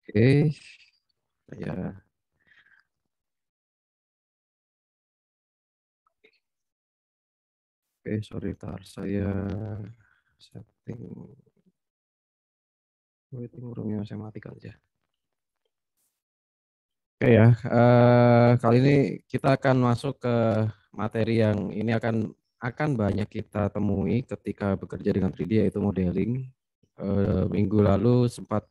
Oke, ya. Oke, sorry, tar saya setting waiting roomnya matematika aja. Oke ya, kali ini kita akan masuk ke materi yang ini akan banyak kita temui ketika bekerja dengan 3D, yaitu modeling. Minggu lalu sempat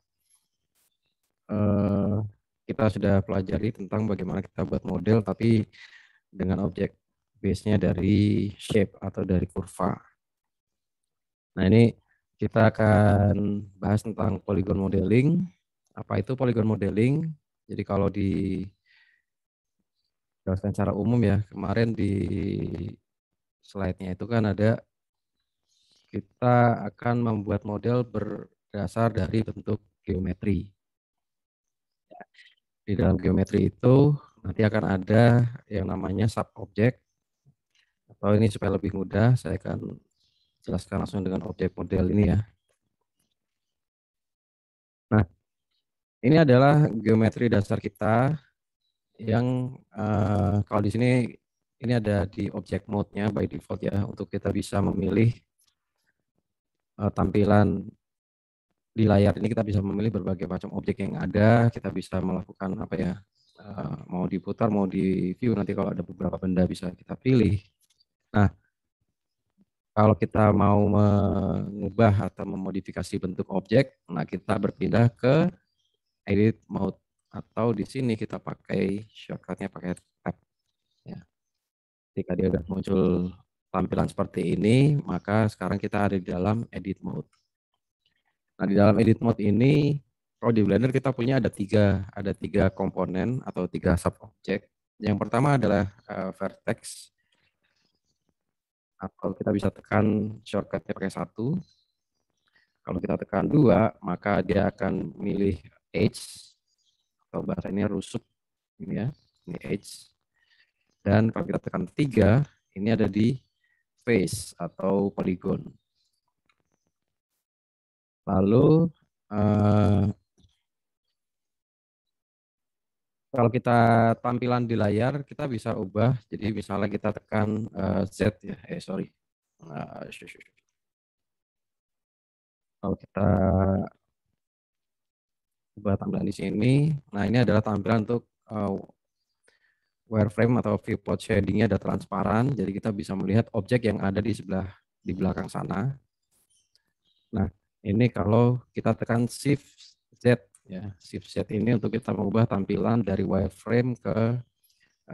eh, kita sudah pelajari tentang bagaimana kita buat model, tapi dengan objek base-nya dari shape atau dari kurva. Nah, ini kita akan bahas tentang polygon modeling. Apa itu polygon modeling? Jadi kalau dijelaskan secara umum ya, kemarin di slide-nya itu kan ada kita akan membuat model berdasar dari bentuk geometri. Di dalam geometri itu nanti akan ada yang namanya sub-objek, atau ini supaya lebih mudah, saya akan jelaskan langsung dengan objek model ini ya. Nah, ini adalah geometri dasar kita yang kalau di sini ini ada di object mode-nya by default ya, untuk kita bisa memilih tampilan di layar ini. Kita bisa memilih berbagai macam objek yang ada, kita bisa melakukan apa ya, mau diputar, mau di view, nanti kalau ada beberapa benda bisa kita pilih. Nah, kalau kita mau mengubah atau memodifikasi bentuk objek, nah kita berpindah ke edit mode, atau di sini kita pakai shortcutnya pakai tab ya. Ketika dia sudah muncul tampilan seperti ini, maka sekarang kita ada di dalam edit mode. Nah, di dalam edit mode ini, kalau di Blender kita punya ada tiga komponen atau tiga sub object. Yang pertama adalah vertex, atau kita bisa tekan shortcutnya pakai 1. Kalau kita tekan 2, maka dia akan milih edge, atau bahasanya rusuk ini ya, ini edge. Dan kalau kita tekan 3, ini ada di face atau polygon. Lalu kalau kita tampilan di layar, kita bisa ubah. Jadi misalnya kita tekan Z ya, sorry. Kalau kita ubah tampilan di sini, nah ini adalah tampilan untuk wireframe atau viewport shading-nya ada transparan. Jadi kita bisa melihat objek yang ada di belakang sana. Nah, ini kalau kita tekan Shift Z ya, Shift Z ini untuk kita mengubah tampilan dari wireframe ke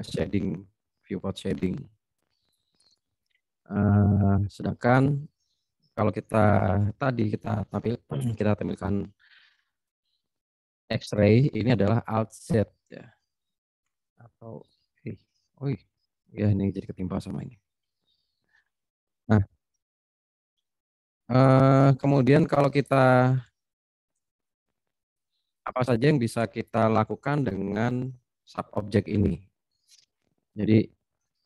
shading, viewport shading. Sedangkan kalau kita tadi kita tampilkan X-ray, ini adalah Alt Z ya, atau ya ini jadi ketimpa sama ini. Nah, kemudian kalau kita apa saja yang bisa kita lakukan dengan sub objek ini. Jadi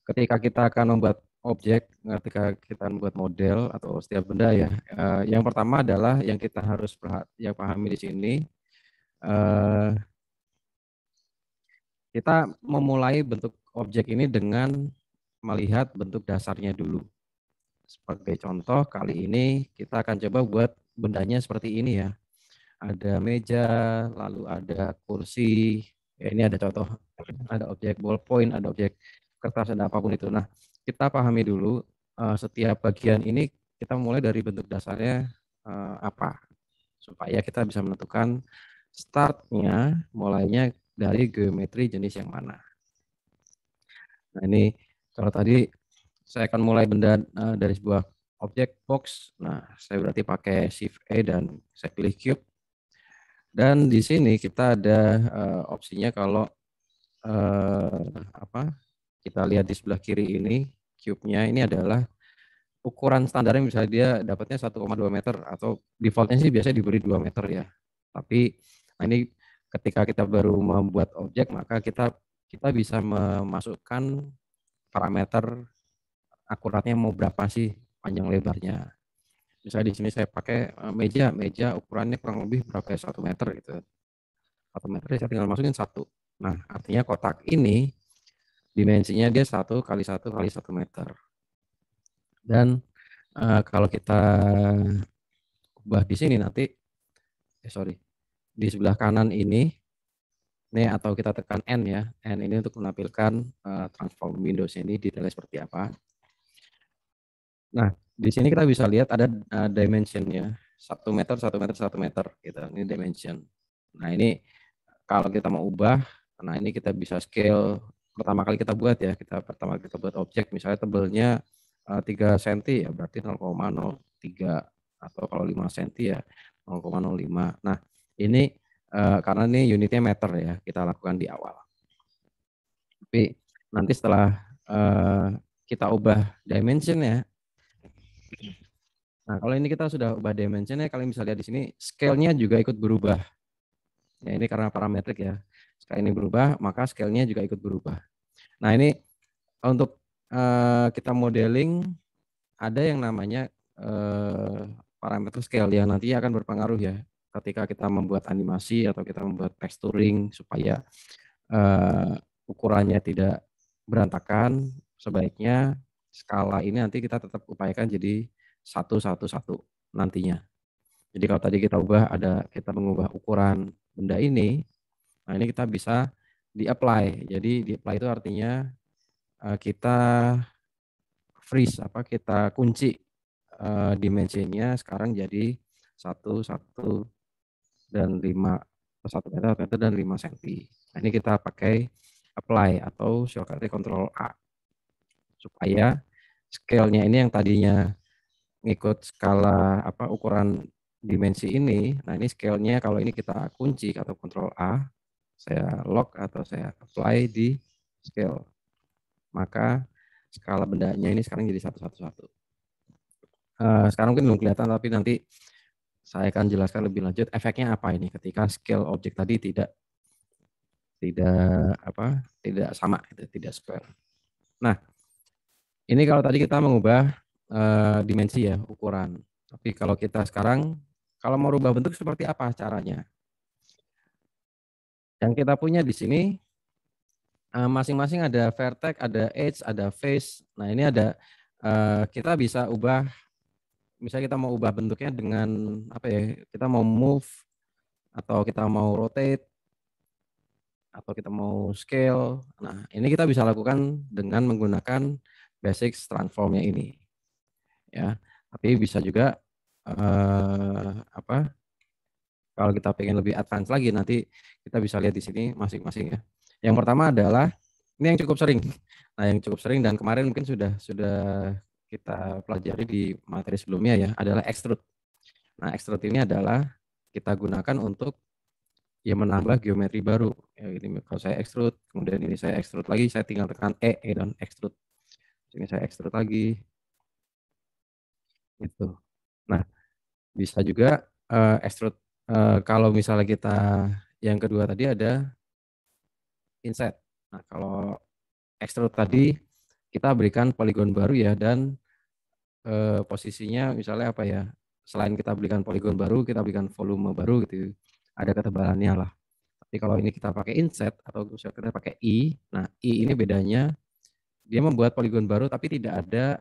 ketika kita akan membuat objek, ketika kita membuat model atau setiap benda ya, yang pertama adalah yang kita harus pahami di sini, kita memulai bentuk objek ini dengan melihat bentuk dasarnya dulu. Sebagai contoh, kali ini kita akan coba buat bendanya seperti ini ya. Ada meja, lalu ada kursi. Ya, ini ada contoh, ada objek ballpoint, ada objek kertas, ada apapun itu. Nah, kita pahami dulu setiap bagian ini kita mulai dari bentuk dasarnya apa, supaya kita bisa menentukan startnya, mulainya dari geometri jenis yang mana. Nah, ini kalau tadi saya akan mulai benda dari sebuah objek box. Nah, saya berarti pakai Shift E dan saya pilih cube. Dan di sini kita ada opsinya kalau kita lihat di sebelah kiri ini, cube-nya ini adalah ukuran standarnya, misalnya dia dapatnya 1,2 meter, atau defaultnya sih biasanya diberi 2 meter ya. Tapi ini ketika kita baru membuat objek, maka kita bisa memasukkan parameter akuratnya mau berapa sih panjang lebarnya. Misalnya di sini saya pakai meja ukurannya kurang lebih berapa ya, 1 meter gitu. 1 meter, saya tinggal masukin 1. Nah, artinya kotak ini dimensinya dia 1 kali 1 kali 1 meter. Dan kalau kita ubah di sini nanti, di sebelah kanan ini atau kita tekan N ya, N ini untuk menampilkan transform Windows ini detailnya seperti apa. Nah, di sini kita bisa lihat ada dimensionnya, 1 meter, 1 meter, 1 meter gitu. Ini dimension. Nah, ini kalau kita mau ubah, nah ini kita bisa scale pertama kali kita buat ya. Pertama kita buat objek misalnya tebelnya 3 cm ya berarti 0,03, atau kalau 5 cm ya 0,05. Nah, ini karena ini unitnya meter ya, kita lakukan di awal. Tapi nanti setelah kita ubah dimensionnya, nah kalau ini kita sudah ubah dimensionnya, kalian bisa lihat di sini scale-nya juga ikut berubah. Ya ini karena parametrik ya. Scale ini berubah, maka scale-nya juga ikut berubah. Nah ini untuk kita modeling ada yang namanya parameter scale yang nanti akan berpengaruh ya ketika kita membuat animasi atau kita membuat texturing supaya ukurannya tidak berantakan. Sebaiknya skala ini nanti kita tetap upayakan jadi 1, 1, 1 nantinya. Jadi kalau tadi kita kita mengubah ukuran benda ini, nah ini kita bisa di-apply. Jadi di-apply itu artinya kita freeze, kita kunci dimensinya sekarang jadi 1, 1 dan 5, 1 meter, 1 meter dan 5 cm. Nah ini kita pakai apply atau shortcut Ctrl A supaya scale-nya ini yang tadinya ngikut skala ukuran dimensi ini. Nah ini scale-nya kalau ini kita kunci atau Ctrl A, saya lock atau saya apply di scale, maka skala bendanya ini sekarang jadi 1, 1, 1. Sekarang mungkin belum kelihatan, tapi nanti saya akan jelaskan lebih lanjut efeknya apa ini ketika scale objek tadi tidak sama, tidak square. Nah, ini kalau tadi kita mengubah dimensi ya, ukuran. Tapi kalau kita sekarang kalau mau rubah bentuk seperti apa caranya? Yang kita punya di sini masing-masing ada vertex, ada edge, ada face. Nah, ini ada kita bisa ubah, misalnya kita mau ubah bentuknya dengan kita mau move atau kita mau rotate atau kita mau scale. Nah, ini kita bisa lakukan dengan menggunakan basic transformnya ini. Ya, tapi bisa juga kalau kita pengen lebih advance lagi, nanti kita bisa lihat di sini masing-masing ya. Yang pertama adalah ini yang cukup sering. Nah, yang cukup sering dan kemarin mungkin sudah kita pelajari di materi sebelumnya ya, adalah extrude. Nah, extrude ini adalah kita gunakan untuk menambah geometri baru. Ya, ini kalau saya extrude, kemudian ini saya extrude lagi, saya tinggal tekan dan extrude. Ini saya extrude lagi. Gitu. Nah, bisa juga extrude kalau misalnya kita yang kedua tadi ada inset. Nah, kalau extrude tadi kita berikan poligon baru ya, dan posisinya misalnya selain kita berikan poligon baru, kita berikan volume baru gitu. Ada ketebalannya lah. Tapi kalau ini kita pakai inset atau kita pakai I, nah I ini bedanya dia membuat poligon baru tapi tidak ada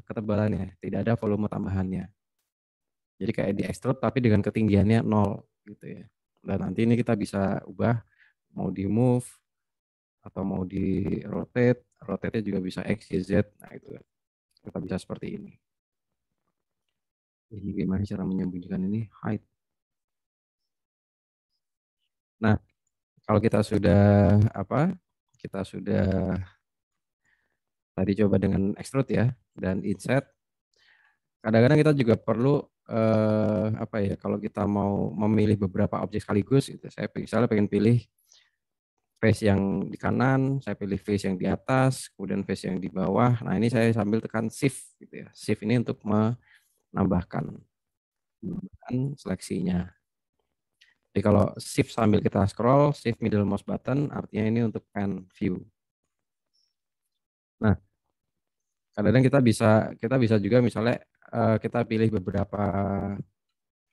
ketebalannya, tidak ada volume tambahannya. Jadi kayak di extrude tapi dengan ketinggiannya 0 gitu ya. Dan nanti ini kita bisa ubah mau di move atau mau di rotate, rotate-nya juga bisa X, Y, Z. Nah itu kita bisa seperti ini. Ini gimana cara menyembunyikan ini? Hide. Nah, kalau kita sudah kita sudah tadi coba dengan extrude ya dan insert. Kadang-kadang kita juga perlu kalau kita mau memilih beberapa objek sekaligus gitu. Saya misalnya pengen pilih face yang di kanan, saya pilih face yang di atas, kemudian face yang di bawah. Nah, ini saya sambil tekan shift gitu ya. Shift ini untuk menambahkan seleksinya. Jadi kalau shift sambil kita scroll, shift middle mouse button artinya ini untuk pan view. Nah, kadang-kadang kita bisa juga misalnya kita pilih beberapa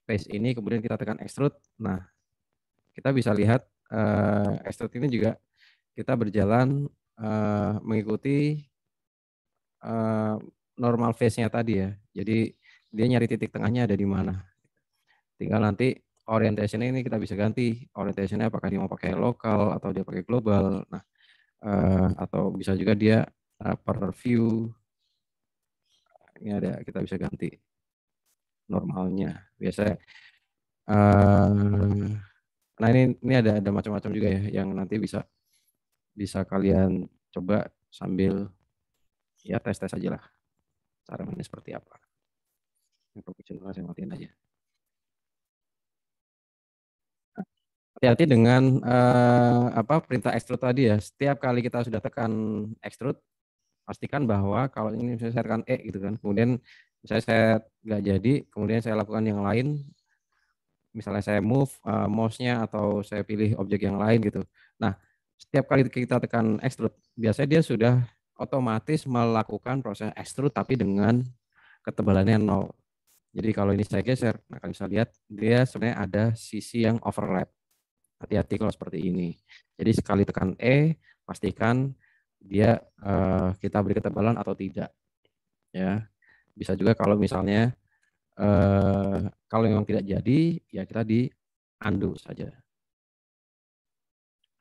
face ini, kemudian kita tekan extrude. Nah, kita bisa lihat extrude ini juga kita berjalan mengikuti normal phase-nya tadi ya. Jadi dia nyari titik tengahnya ada di mana. Tinggal nanti orientation-nya ini kita bisa ganti. Orientation-nya apakah dia mau pakai lokal atau dia pakai global. Nah, atau bisa juga dia per view. Ini ada, kita bisa ganti normalnya. Biasa nah ini ada macam-macam juga ya yang nanti bisa kalian coba sambil ya tes-tes aja lah cara mainnya seperti apa. Ini profesional saya matiin aja. Hati-hati dengan perintah extrude tadi ya. Setiap kali kita sudah tekan extrude, pastikan bahwa kalau ini misalnya saya tekan E gitu kan, kemudian misalnya saya nggak jadi, kemudian saya lakukan yang lain, misalnya saya move mouse-nya atau saya pilih objek yang lain gitu. Nah, setiap kali kita tekan extrude, biasanya dia sudah otomatis melakukan proses extrude tapi dengan ketebalannya 0. Jadi kalau ini saya geser, nah kalian bisa lihat dia sebenarnya ada sisi yang overlap. Hati-hati kalau seperti ini. Jadi sekali tekan E, pastikan dia kita beri ketebalan atau tidak. Ya, bisa juga kalau misalnya kalau memang tidak jadi, ya kita di undo saja.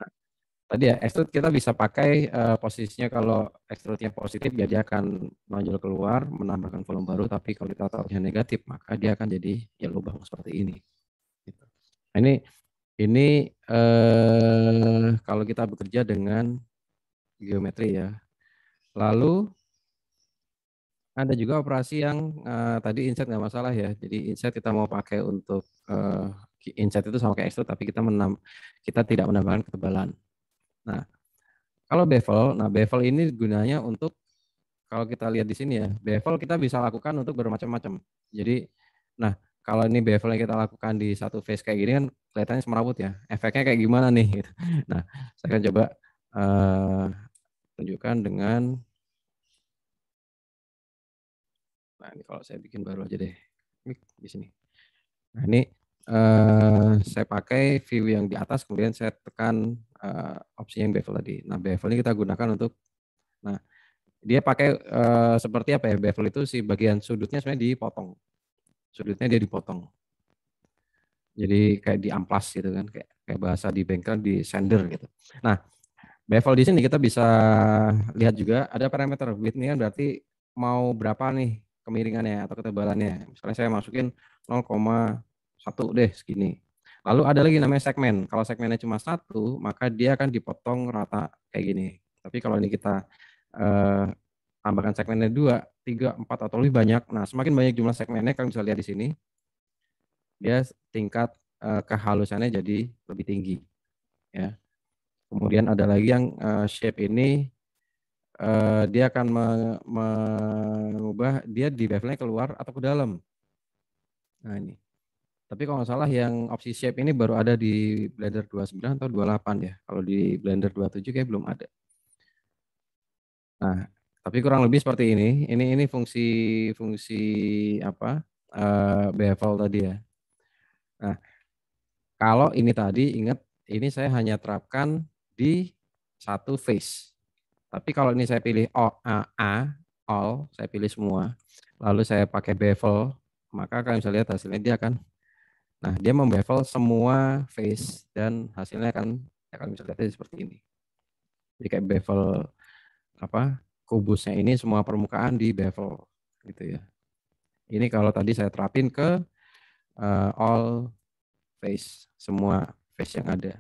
Nah, tadi ya extrude kita bisa pakai posisinya kalau extrude-nya positif, ya dia akan menonjol keluar, menambahkan volume baru. Tapi kalau kita taruhnya negatif, maka dia akan jadi ya lubang seperti ini. Gitu. Nah, ini kalau kita bekerja dengan geometri ya. Lalu ada juga operasi yang tadi inset nggak masalah ya. Jadi inset kita mau pakai untuk inset itu sama kayak extrude, tapi kita tidak menambahkan ketebalan. Nah, kalau bevel, bevel ini gunanya untuk kalau kita lihat di sini ya, bevel kita bisa lakukan untuk bermacam-macam. Jadi, nah kalau ini bevel yang kita lakukan di satu face kayak gini kan kelihatannya semrawut ya. Efeknya kayak gimana nih? Gitu. Nah, saya akan coba tunjukkan dengan, nah ini kalau saya bikin baru aja deh, di sini. Nah ini saya pakai view yang di atas, kemudian saya tekan opsi yang bevel tadi. Nah bevel ini kita gunakan untuk, nah dia pakai seperti apa ya, bevel itu si bagian sudutnya sebenarnya dipotong. Sudutnya dia dipotong. Jadi kayak diamplas gitu kan, kayak bahasa di bengkel di sander gitu. Nah bevel di sini kita bisa lihat juga ada parameter width ini kan berarti mau berapa nih kemiringannya atau ketebalannya. Misalnya saya masukin 0,1 deh segini. Lalu ada lagi namanya segmen. Kalau segmennya cuma 1, maka dia akan dipotong rata kayak gini. Tapi kalau ini kita tambahkan segmennya 2, 3, 4 atau lebih banyak. Nah, semakin banyak jumlah segmennya, kalian bisa lihat di sini, dia tingkat kehalusannya jadi lebih tinggi. Ya. Kemudian ada lagi yang shape ini dia akan mengubah dia di bevelnya keluar atau ke dalam. Nah ini. Tapi kalau nggak salah yang opsi shape ini baru ada di Blender 29 atau 28 ya. Kalau di Blender 27 kayak belum ada. Nah, tapi kurang lebih seperti ini. Ini fungsi apa? Bevel tadi ya. Nah, kalau ini tadi ingat ini saya hanya terapkan di satu face. Tapi kalau ini saya pilih all, saya pilih semua, lalu saya pakai bevel, maka kalian bisa lihat hasilnya dia akan, nah dia membevel semua face dan hasilnya akan, ya kalian bisa lihat seperti ini. Jadi kayak bevel apa kubusnya ini semua permukaan di bevel gitu ya. Ini kalau tadi saya terapin ke all face, semua face yang ada.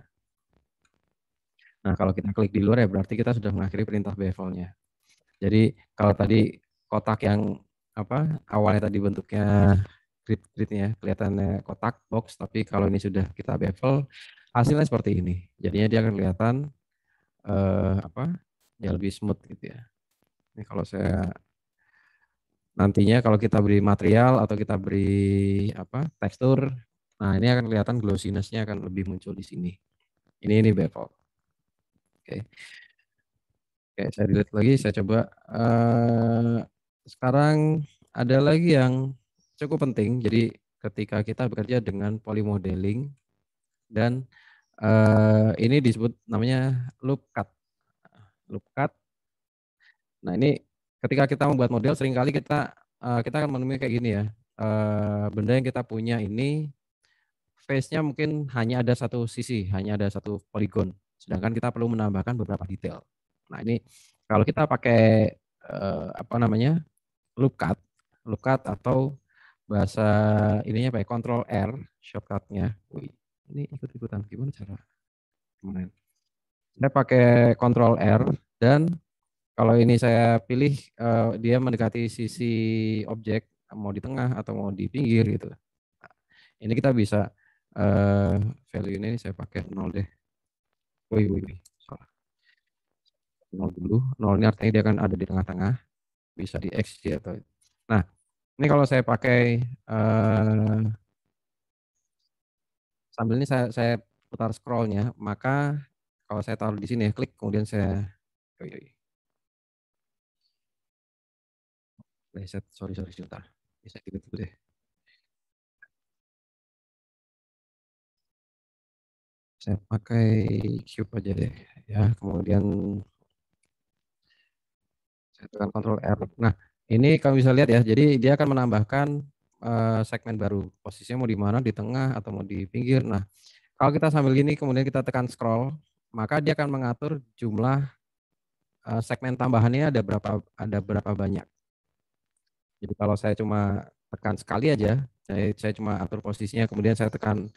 Nah kalau kita klik di luar ya berarti kita sudah mengakhiri perintah bevelnya. Jadi kalau tadi kotak yang apa awalnya tadi bentuknya grid-gridnya ya, kelihatannya kotak box, tapi kalau ini sudah kita bevel hasilnya seperti ini. Jadinya dia akan kelihatan ya lebih smooth gitu ya. Ini kalau saya nantinya kalau kita beri material atau kita beri tekstur, nah ini akan kelihatan glossiness-nya akan lebih muncul di sini. Ini bevel. Oke. Oke, saya delete lagi, saya coba. Sekarang ada lagi yang cukup penting. Jadi ketika kita bekerja dengan polymodeling dan Ini disebut namanya loop cut. Loop cut. Nah ini ketika kita membuat model seringkali kita akan menemui kayak gini ya. Benda yang kita punya ini face-nya mungkin hanya ada satu sisi, hanya ada satu poligon. Sedangkan kita perlu menambahkan beberapa detail. Nah ini kalau kita pakai apa namanya loop cut atau bahasa ininya apa ya, Control R shortcutnya. Wih, ini ikut-ikutan gimana cara kemarin? Saya pakai Control R dan kalau ini saya pilih dia mendekati sisi objek mau di tengah atau mau di pinggir gitu. Nah, ini kita bisa value ini saya pakai 0 deh. Wih, salah. 0 dulu. 0 ini artinya dia akan ada di tengah-tengah, bisa di X ya atau. Nah, ini kalau saya pakai sambil ini saya putar scrollnya, maka kalau saya taruh di sini klik kemudian saya reset, sorry sebentar. Bisa gitu deh. Saya pakai cube aja deh ya, kemudian saya tekan Ctrl R. Nah, ini kamu bisa lihat ya, jadi dia akan menambahkan segmen baru. Posisinya mau di mana, di tengah atau mau di pinggir. Nah, kalau kita sambil gini kemudian kita tekan scroll, maka dia akan mengatur jumlah segmen tambahannya ada berapa banyak. Jadi kalau saya cuma tekan sekali aja, saya cuma atur posisinya, kemudian saya tekan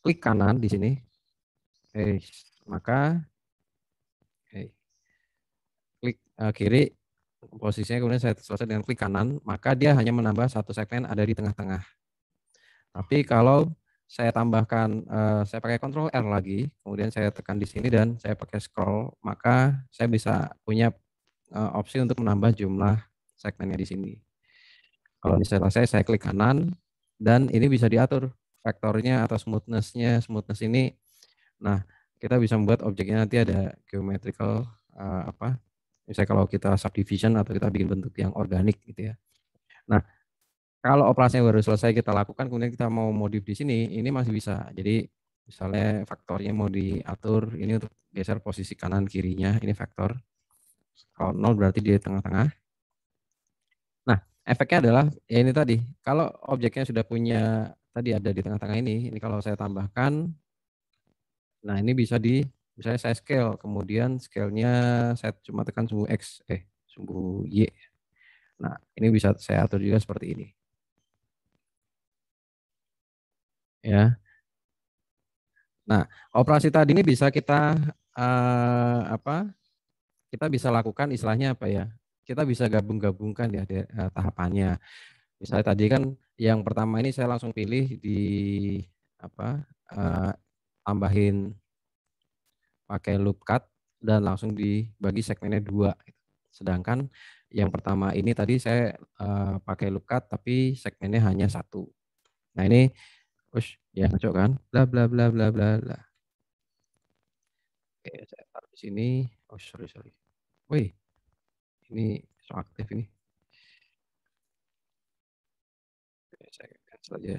klik kanan di sini, maka klik kiri posisinya, kemudian saya selesai dengan klik kanan, maka dia hanya menambah satu segmen ada di tengah-tengah. Tapi kalau saya tambahkan, saya pakai Ctrl R lagi, kemudian saya tekan di sini dan saya pakai scroll, maka saya bisa punya opsi untuk menambah jumlah segmennya di sini. Kalau ini selesai, saya klik kanan dan ini bisa diatur vektornya atau smoothness-nya. Smoothness ini, nah kita bisa membuat objeknya nanti ada geometrical apa? Misalnya kalau kita subdivision atau kita bikin bentuk yang organik gitu ya. Nah, kalau operasinya baru selesai kita lakukan, kemudian kita mau modif di sini, ini masih bisa. Jadi misalnya faktornya mau diatur, ini untuk geser posisi kanan kirinya, ini faktor. Kalau 0 berarti di tengah-tengah. Nah, efeknya adalah ya ini tadi, kalau objeknya sudah punya tadi ada di tengah-tengah ini kalau saya tambahkan, nah ini bisa misalnya saya scale, kemudian scale-nya saya cuma tekan sumbu X, sumbu Y. Nah, ini bisa saya atur juga seperti ini. Ya. Nah, operasi tadi ini bisa kita kita bisa lakukan istilahnya apa ya? Kita bisa gabung-gabungkan ya tahapannya. Misalnya tadi kan yang pertama ini saya langsung pilih di apa? Tambahin pakai loop cut dan langsung dibagi segmennya 2. Sedangkan yang pertama ini tadi saya pakai loop cut tapi segmennya hanya 1. Nah, ini ya cocok kan? Bla bla bla bla bla bla. Oke, saya taruh di sini. Oh, sorry. Wih, ini so aktif ini. Oke, saya cancel aja.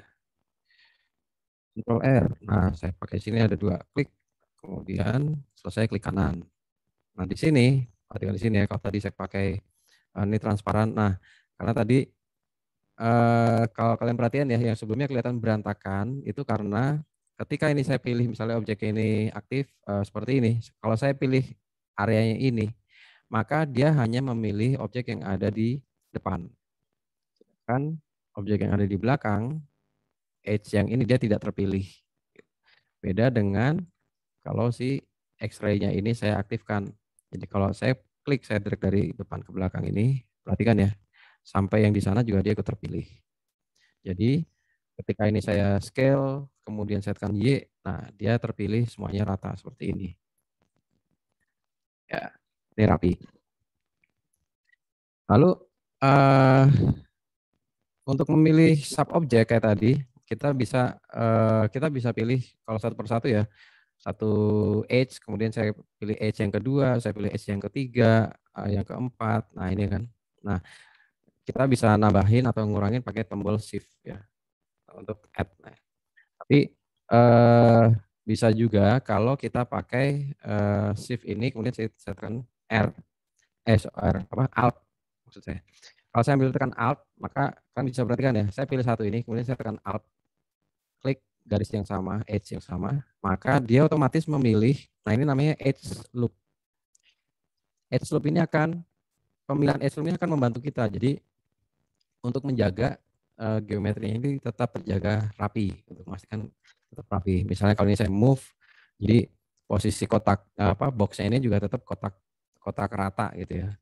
Ctrl R. Nah, saya pakai sini ada 2 klik. Kemudian selesai klik kanan. Nah, di sini, perhatikan di sini ya, kalau tadi saya pakai ini transparan. Nah, karena tadi kalau kalian perhatian ya, yang sebelumnya kelihatan berantakan, itu karena ketika ini saya pilih misalnya objek ini aktif seperti ini. Kalau saya pilih areanya ini, maka dia hanya memilih objek yang ada di depan. Kan objek yang ada di belakang, edge yang ini dia tidak terpilih. Beda dengan kalau si X-ray-nya ini saya aktifkan. Jadi kalau saya klik, saya drag dari depan ke belakang ini, perhatikan ya, sampai yang di sana juga dia ikut terpilih. Jadi ketika ini saya scale, kemudian saya tekan Y, nah dia terpilih semuanya rata seperti ini. Ya, ini rapi. Lalu untuk memilih sub objek kayak tadi, kita bisa pilih kalau satu persatu ya, satu edge, kemudian saya pilih edge yang kedua, saya pilih edge yang ketiga, yang keempat. Nah ini kan. Nah kita bisa nambahin atau ngurangin pakai tombol shift ya untuk add. Nah, tapi Bisa juga kalau kita pakai shift ini kemudian saya tekan R, Alt maksud saya. Kalau saya ambil tekan Alt, maka kan bisa perhatikan ya, saya pilih satu ini, kemudian saya tekan Alt, klik garis yang sama, edge yang sama, maka dia otomatis memilih, nah ini namanya edge loop. Edge loop ini akan, pemilihan edge loop ini akan membantu kita, jadi untuk menjaga geometrinya ini tetap terjaga rapi, untuk memastikan tetap rapi. Misalnya kalau ini saya move, jadi posisi kotak boxnya ini juga tetap kotak rata gitu ya.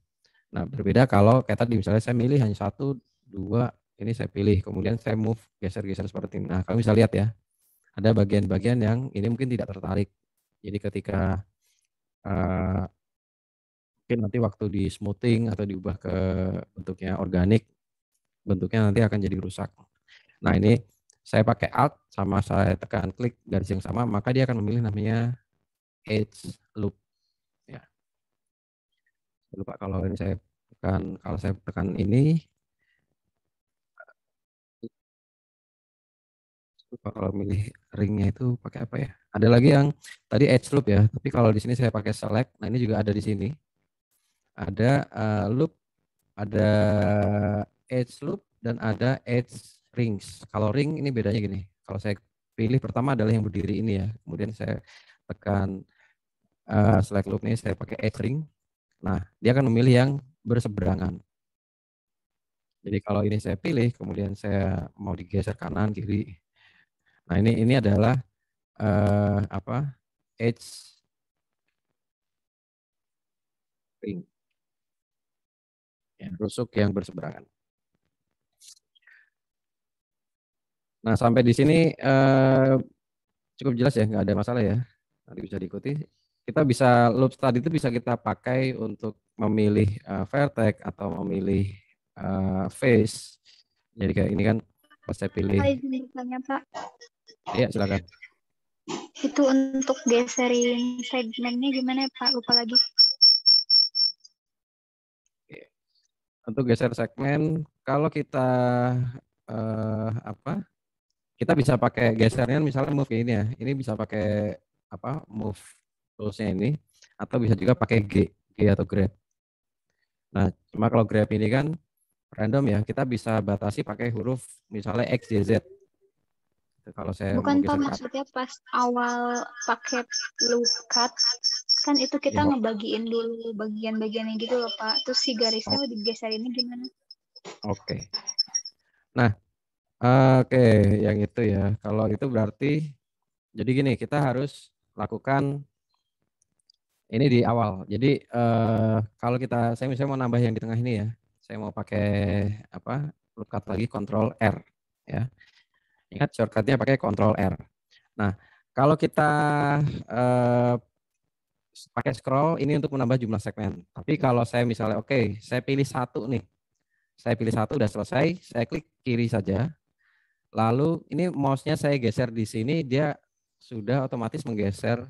Nah berbeda kalau kayak tadi misalnya saya milih hanya satu, dua, ini saya pilih, kemudian saya move geser-geser seperti ini. Nah kamu bisa lihat ya, ada bagian-bagian yang ini mungkin tidak tertarik. Jadi ketika mungkin nanti waktu di smoothing atau diubah ke bentuknya organik, bentuknya nanti akan jadi rusak. Nah ini saya pakai Alt sama saya tekan klik garis yang sama, maka dia akan memilih namanya edge loop. Ya, lupa kalau ini saya tekan ini, lupa kalau milih ringnya itu pakai apa ya? Ada lagi yang tadi edge loop ya, tapi kalau di sini saya pakai select. Nah ini juga ada di sini. Ada loop, ada edge loop dan ada edge rings. Kalau ring ini bedanya gini. Kalau saya pilih pertama adalah yang berdiri ini ya, kemudian saya tekan select loop ini, saya pakai edge ring. Nah, dia akan memilih yang berseberangan. Jadi kalau ini saya pilih, kemudian saya mau digeser kanan kiri. Nah, ini adalah edge ring, ya, rusuk yang berseberangan. Nah, sampai di sini cukup jelas ya, nggak ada masalah ya. Nanti bisa diikuti. Kita bisa loop tadi itu bisa kita pakai untuk memilih vertex atau memilih face. Jadi kayak ini kan pas saya pilih. Pak, izin bertanya Pak. Iya silakan. Itu untuk geserin segmennya gimana ya Pak? Lupa lagi. Untuk geser segmen, kalau kita kita bisa pakai gesernya misalnya move ini ya. Ini bisa pakai move toolsnya ini, atau bisa juga pakai G atau grab. Nah, cuma kalau grab ini kan random ya, kita bisa batasi pakai huruf misalnya X, Y, Z. Kalau saya mau Bukan Pak, geser ke atas. maksudnya pas awal pakai loop cut, kan itu kita Ya, ngebagiin dulu bagian-bagiannya gitu loh Pak. Terus si garisnya digeser ini gimana? oke. Nah, oke, yang itu ya. Kalau itu berarti, jadi gini, kita harus lakukan ini di awal. Jadi kalau saya misalnya mau nambah yang di tengah ini ya, saya mau pakai loop cut lagi, Ctrl R ya. Ingat shortcutnya pakai Ctrl R. Nah, kalau kita eh, pakai scroll ini untuk menambah jumlah segmen. Tapi kalau saya misalnya saya pilih satu nih, saya pilih satu udah selesai, saya klik kiri saja. Lalu ini mouse-nya saya geser di sini, dia sudah otomatis menggeser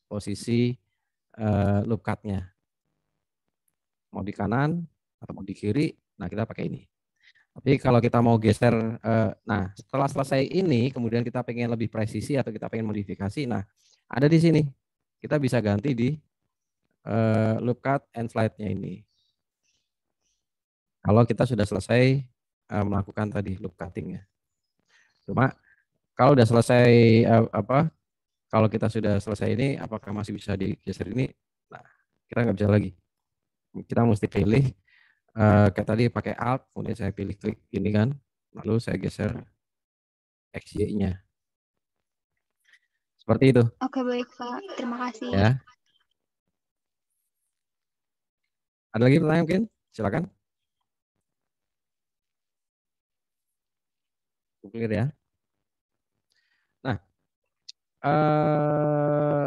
posisi loop cut-nya. Mau di kanan atau mau di kiri, nah kita pakai ini. Tapi kalau kita mau geser, nah setelah selesai ini, kemudian kita pengen lebih presisi atau kita pengen modifikasi, nah ada di sini. Kita bisa ganti di loop cut and slide-nya ini. Kalau kita sudah selesai melakukan tadi loop cutting-nya. Cuma kalau udah selesai kalau kita sudah selesai ini, apakah masih bisa digeser ini? Nah, kita nggak bisa lagi. Kita mesti pilih kayak tadi pakai Alt, kemudian saya pilih klik ini kan, lalu saya geser XY-nya. Seperti itu. Oke baik Pak, terima kasih. Ya. Ada lagi pertanyaan mungkin? Silakan. Clear ya. Nah,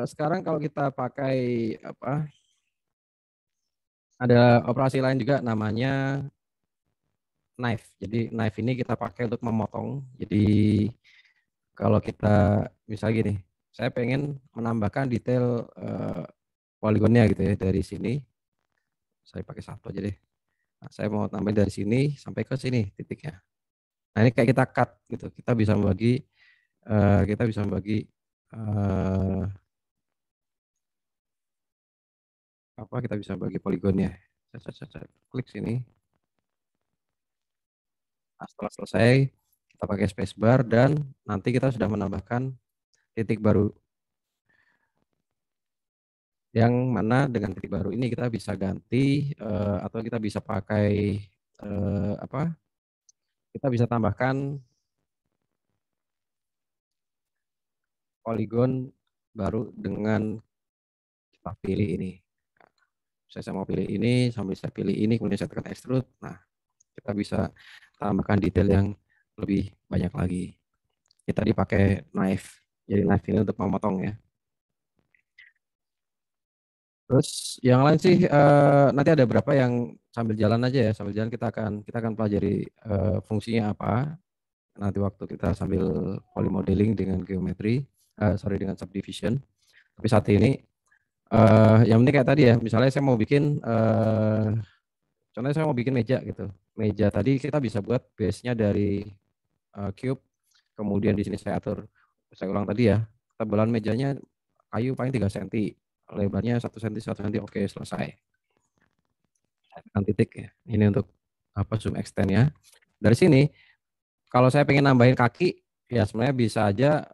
sekarang kalau kita pakai ada operasi lain juga namanya knife. Jadi knife ini kita pakai untuk memotong. Jadi kalau kita misalnya gini, saya pengen menambahkan detail poligonnya gitu ya dari sini. Saya pakai satu aja deh. Nah, saya mau tambah dari sini sampai ke sini titiknya. Nah ini kayak kita cut gitu. Kita bisa membagi apa kita bisa bagi poligonnya. Klik sini. Nah, setelah selesai, kita pakai spacebar dan nanti kita sudah menambahkan titik baru. Yang mana dengan titik baru ini kita bisa ganti atau kita bisa pakai apa? Kita bisa tambahkan poligon baru dengan kita pilih ini. Saya mau pilih ini, sambil saya pilih ini, kemudian saya tekan extrude. Nah, kita bisa tambahkan detail yang lebih banyak lagi. Kita dipakai knife. Jadi knife ini untuk memotong ya. Terus yang lain sih nanti ada berapa yang sambil jalan aja ya, sambil jalan kita akan pelajari fungsinya apa. Nanti waktu kita sambil polymodeling dengan geometri, dengan subdivision. Tapi saat ini yang penting kayak tadi ya, misalnya saya mau bikin contohnya saya mau bikin meja gitu. Meja tadi kita bisa buat base-nya dari cube, kemudian di sini saya atur, saya ulang tadi ya, tebalan mejanya kayu paling 3 cm, lebarnya 1 cm, 1 cm, oke selesai. Tekan titik ya, ini untuk apa zoom extend ya. Dari sini, kalau saya pengen nambahin kaki, ya sebenarnya bisa aja,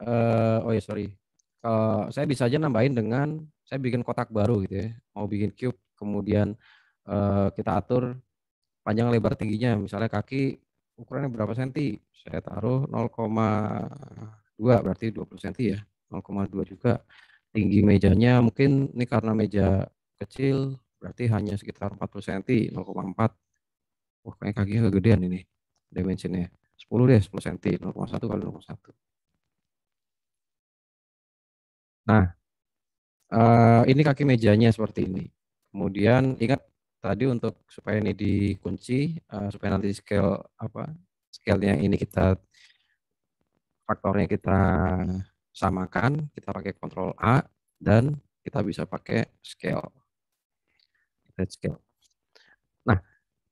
oh ya sorry, kalau saya bisa aja nambahin dengan, saya bikin kotak baru gitu ya, mau bikin cube, kemudian kita atur panjang lebar tingginya, misalnya kaki ukurannya berapa senti, saya taruh 0,2 berarti 20 cm ya, 0,2 juga. Tinggi mejanya mungkin ini karena meja kecil berarti hanya sekitar 40 cm, 0,4. Wah, kayak kakinya kegedean ini dimensinya. 10 deh, 10 cm, 0,1 kali 0,1. Nah, ini kaki mejanya seperti ini. Kemudian ingat tadi untuk supaya ini dikunci, supaya nanti scale-nya ini faktornya kita samakan, kita pakai Ctrl A dan kita bisa pakai scale. Nah,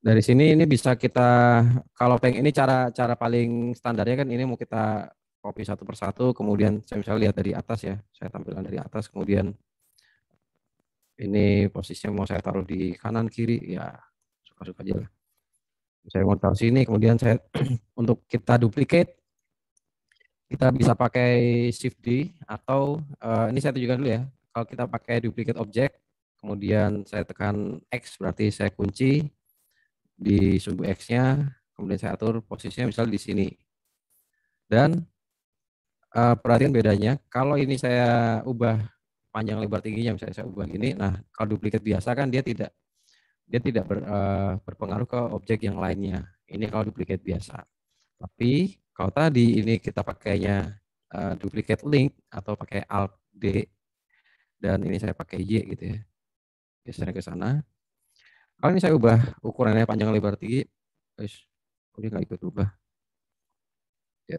dari sini ini bisa kita, kalau pengen ini cara paling standarnya kan ini mau kita copy satu persatu, kemudian saya misalnya lihat dari atas ya, saya tampilkan dari atas, kemudian ini posisinya mau saya taruh di kanan kiri ya suka-suka aja lah. Saya mau taruh sini, kemudian saya untuk kita duplicate kita bisa pakai Shift D atau ini saya tunjukkan dulu ya. Kalau kita pakai duplicate object, kemudian saya tekan X berarti saya kunci di sumbu X-nya, kemudian saya atur posisinya misalnya di sini. Dan perhatikan bedanya, kalau ini saya ubah panjang lebar tingginya, misalnya saya ubah gini, nah kalau duplicate biasa kan dia tidak berpengaruh ke objek yang lainnya. Ini kalau duplicate biasa. Tapi kalau tadi ini kita pakainya duplicate link atau pakai Alt D dan ini saya pakai Y gitu ya. Geser ke sana. Kalau ini saya ubah ukurannya panjang lebar tinggi, guys, dia nggak ikut ubah. Ya,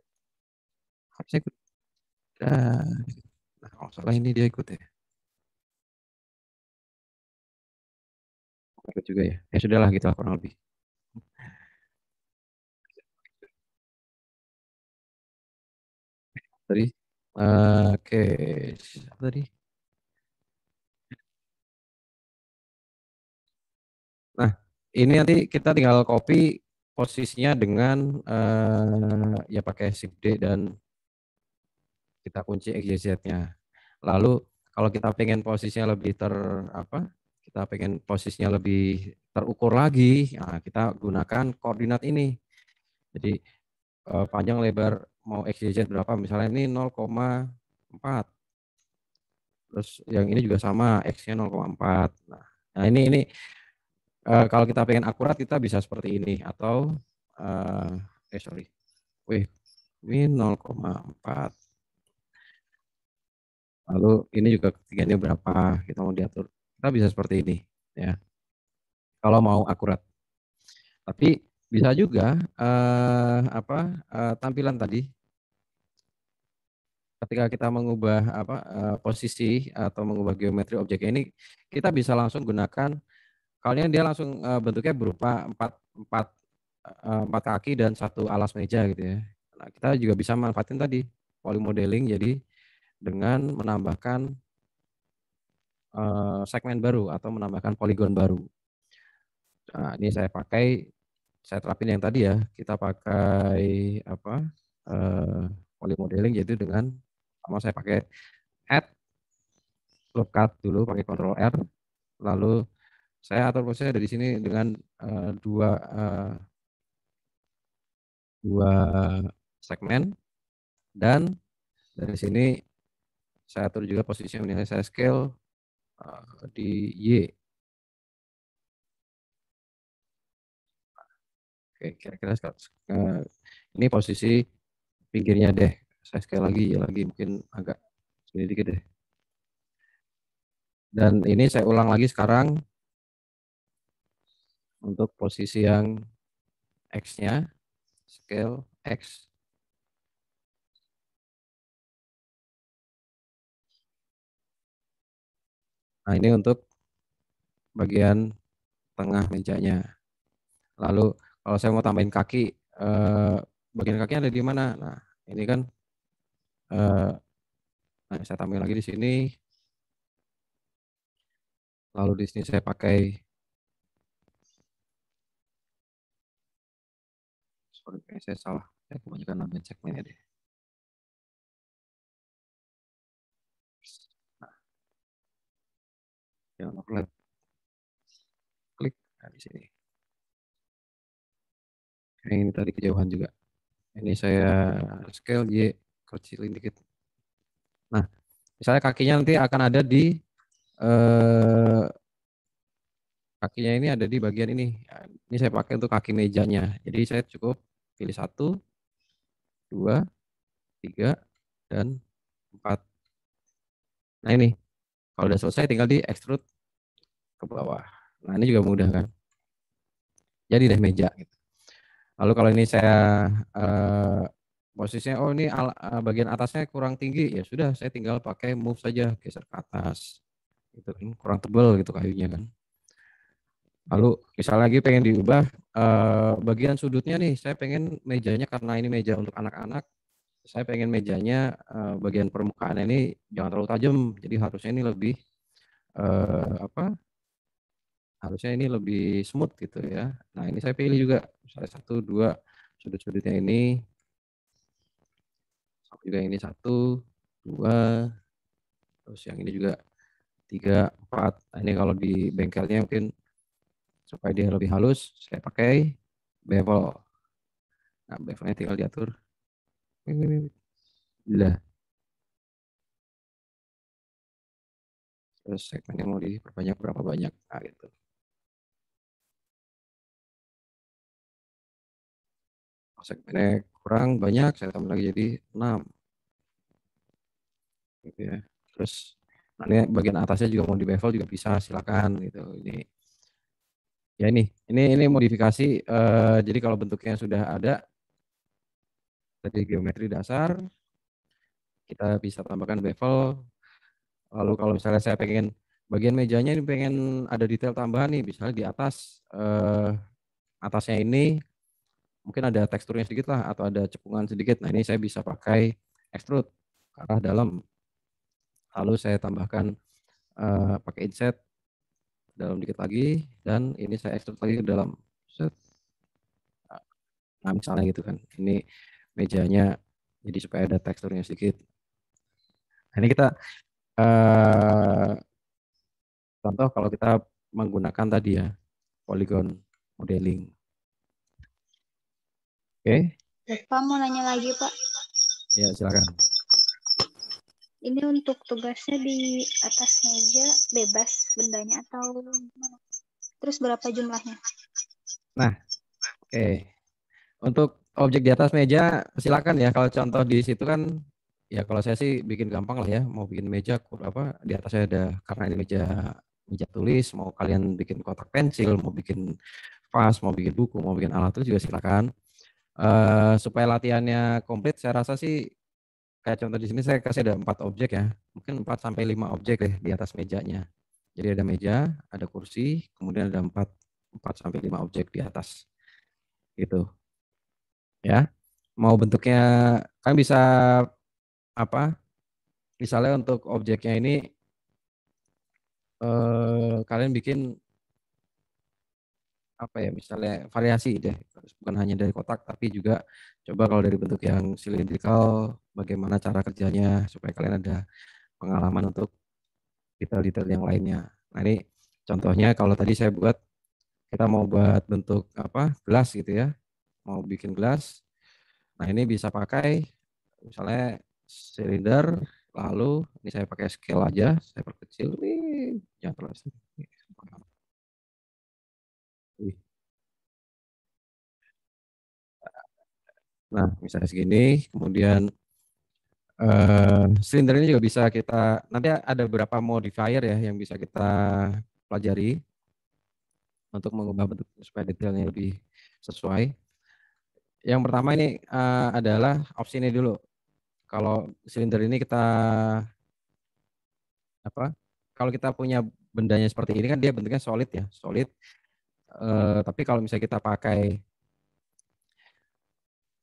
harusnya ikut. Nah, kalau salah ini dia ikut ya. Ikut juga ya. Ya sudahlah gitu lah, kurang lebih. Tadi, oke, apa tadi? Nah, ini nanti kita tinggal copy posisinya dengan ya pakai Shift D dan kita kunci XYZ-nya. Lalu kalau kita pengen posisinya lebih kita pengen posisinya lebih terukur lagi, nah kita gunakan koordinat ini. Jadi panjang lebar mau XYZ berapa, misalnya ini 0,4. Terus yang ini juga sama, X-nya 0,4. Nah ini kalau kita pengen akurat kita bisa seperti ini atau sorry, wih, ini 0,4. Lalu ini juga ketinggiannya berapa, kita mau diatur. Kita bisa seperti ini ya. Kalau mau akurat. Tapi bisa juga tampilan tadi ketika kita mengubah posisi atau mengubah geometri objek ini, kita bisa langsung gunakan, kalau ini dia langsung bentuknya berupa empat kaki dan satu alas meja gitu ya. Nah, kita juga bisa manfaatin tadi polymodeling, jadi dengan menambahkan segmen baru atau menambahkan poligon baru. Nah, ini saya terapin yang tadi ya, kita pakai polymodeling, yaitu dengan saya pakai add loop cut dulu, pakai Ctrl R, lalu saya atur posisinya dari sini dengan dua segmen, dan dari sini saya atur juga posisinya, misalnya saya scale di Y. Oke, kira-kira ini posisi pinggirnya deh. Saya scale lagi, ya lagi mungkin agak sedikit deh. Dan ini saya ulang lagi sekarang untuk posisi yang X-nya, scale X. Nah, ini untuk bagian tengah mejanya. Lalu kalau saya mau tambahin kaki, bagian kakinya ada di mana? Nah, ini kan saya tambahin lagi di sini. Lalu di sini saya pakai, sorry, saya salah, saya kebanyakan nambahin segmennya deh. Nah, jangan overlap. Klik, nah di sini. Ini tadi kejauhan juga. Ini saya scale Y, kecilin dikit. Nah, misalnya kakinya nanti akan ada di kakinya ini ada di bagian ini. Ini saya pakai untuk kaki mejanya. Jadi saya cukup pilih 1, 2, 3, dan 4. Nah ini, kalau udah selesai tinggal di extrude ke bawah. Nah ini juga mudah kan. Jadi deh meja. Gitu. Lalu kalau ini saya posisinya, oh ini bagian atasnya kurang tinggi, ya sudah saya tinggal pakai move saja, geser ke atas. Itu kan kurang tebal gitu kayunya kan. Lalu misalnya lagi pengen diubah bagian sudutnya nih, saya pengen mejanya, karena ini meja untuk anak-anak, saya pengen mejanya bagian permukaannya ini jangan terlalu tajam, jadi harusnya ini lebih harusnya ini lebih smooth gitu ya. Nah ini saya pilih juga, misalnya 1, 2 sudut-sudutnya ini, juga ini 1, 2, terus yang ini juga 3, 4. Nah ini kalau di bengkelnya mungkin supaya dia lebih halus, saya pakai bevel. Nah bevelnya tinggal diatur. Udah. Terus segmennya mau diperbanyak berapa banyak. Nah gitu. Segmennya kurang banyak, saya tambah lagi jadi 6. Gitu ya. Terus nanti bagian atasnya juga mau di bevel juga bisa, silakan gitu. Ini ya ini modifikasi. Jadi kalau bentuknya sudah ada dari geometri dasar, kita bisa tambahkan bevel. Lalu kalau misalnya saya pengen bagian mejanya ini pengen ada detail tambahan nih, misalnya di atas atasnya ini mungkin ada teksturnya sedikit lah, atau ada cekungan sedikit. Nah ini saya bisa pakai extrude ke arah dalam. Lalu saya tambahkan pakai inset dalam dikit lagi, dan ini saya extrude lagi ke dalam. Nah misalnya gitu kan, ini mejanya jadi supaya ada teksturnya sedikit. Nah, ini kita contoh kalau kita menggunakan tadi ya polygon modeling. Oke. Pak mau nanya lagi Pak. Ya silakan. Ini untuk tugasnya di atas meja bebas bendanya atau gimana? Terus berapa jumlahnya? Nah, oke. Untuk objek di atas meja silakan ya. Kalau contoh di situ kan, ya kalau saya sih bikin gampang lah ya. Mau bikin meja di atasnya ada, karena ini meja tulis. Mau kalian bikin kotak pensil, mau bikin vas, mau bikin buku, mau bikin alat tulis juga silakan. Supaya latihannya komplit, saya rasa sih kayak contoh di sini saya kasih ada 4 objek ya. Mungkin 4 sampai 5 objek deh di atas mejanya. Jadi ada meja, ada kursi, kemudian ada 4 sampai 5 objek di atas. Gitu. Ya. Mau bentuknya kan bisa apa? misalnya untuk objeknya ini kalian bikin apa ya, misalnya variasi deh, bukan hanya dari kotak tapi juga coba kalau dari bentuk yang silindrikal bagaimana cara kerjanya supaya kalian ada pengalaman untuk detail-detail yang lainnya. Nah ini contohnya kalau tadi saya buat, kita mau buat bentuk apa, gelas gitu ya, mau bikin gelas. Nah ini bisa pakai misalnya silinder, lalu ini saya pakai scale aja, saya perkecil, jangan terlalu sedikit. Nah misalnya segini, kemudian silinder ini juga bisa kita, nanti ada beberapa modifier ya yang bisa kita pelajari untuk mengubah bentuk supaya detailnya lebih sesuai. Yang pertama ini adalah opsi ini dulu. Kalau silinder ini kita apa? Kalau kita punya bendanya seperti ini kan dia bentuknya solid ya, solid. Tapi kalau misalnya kita pakai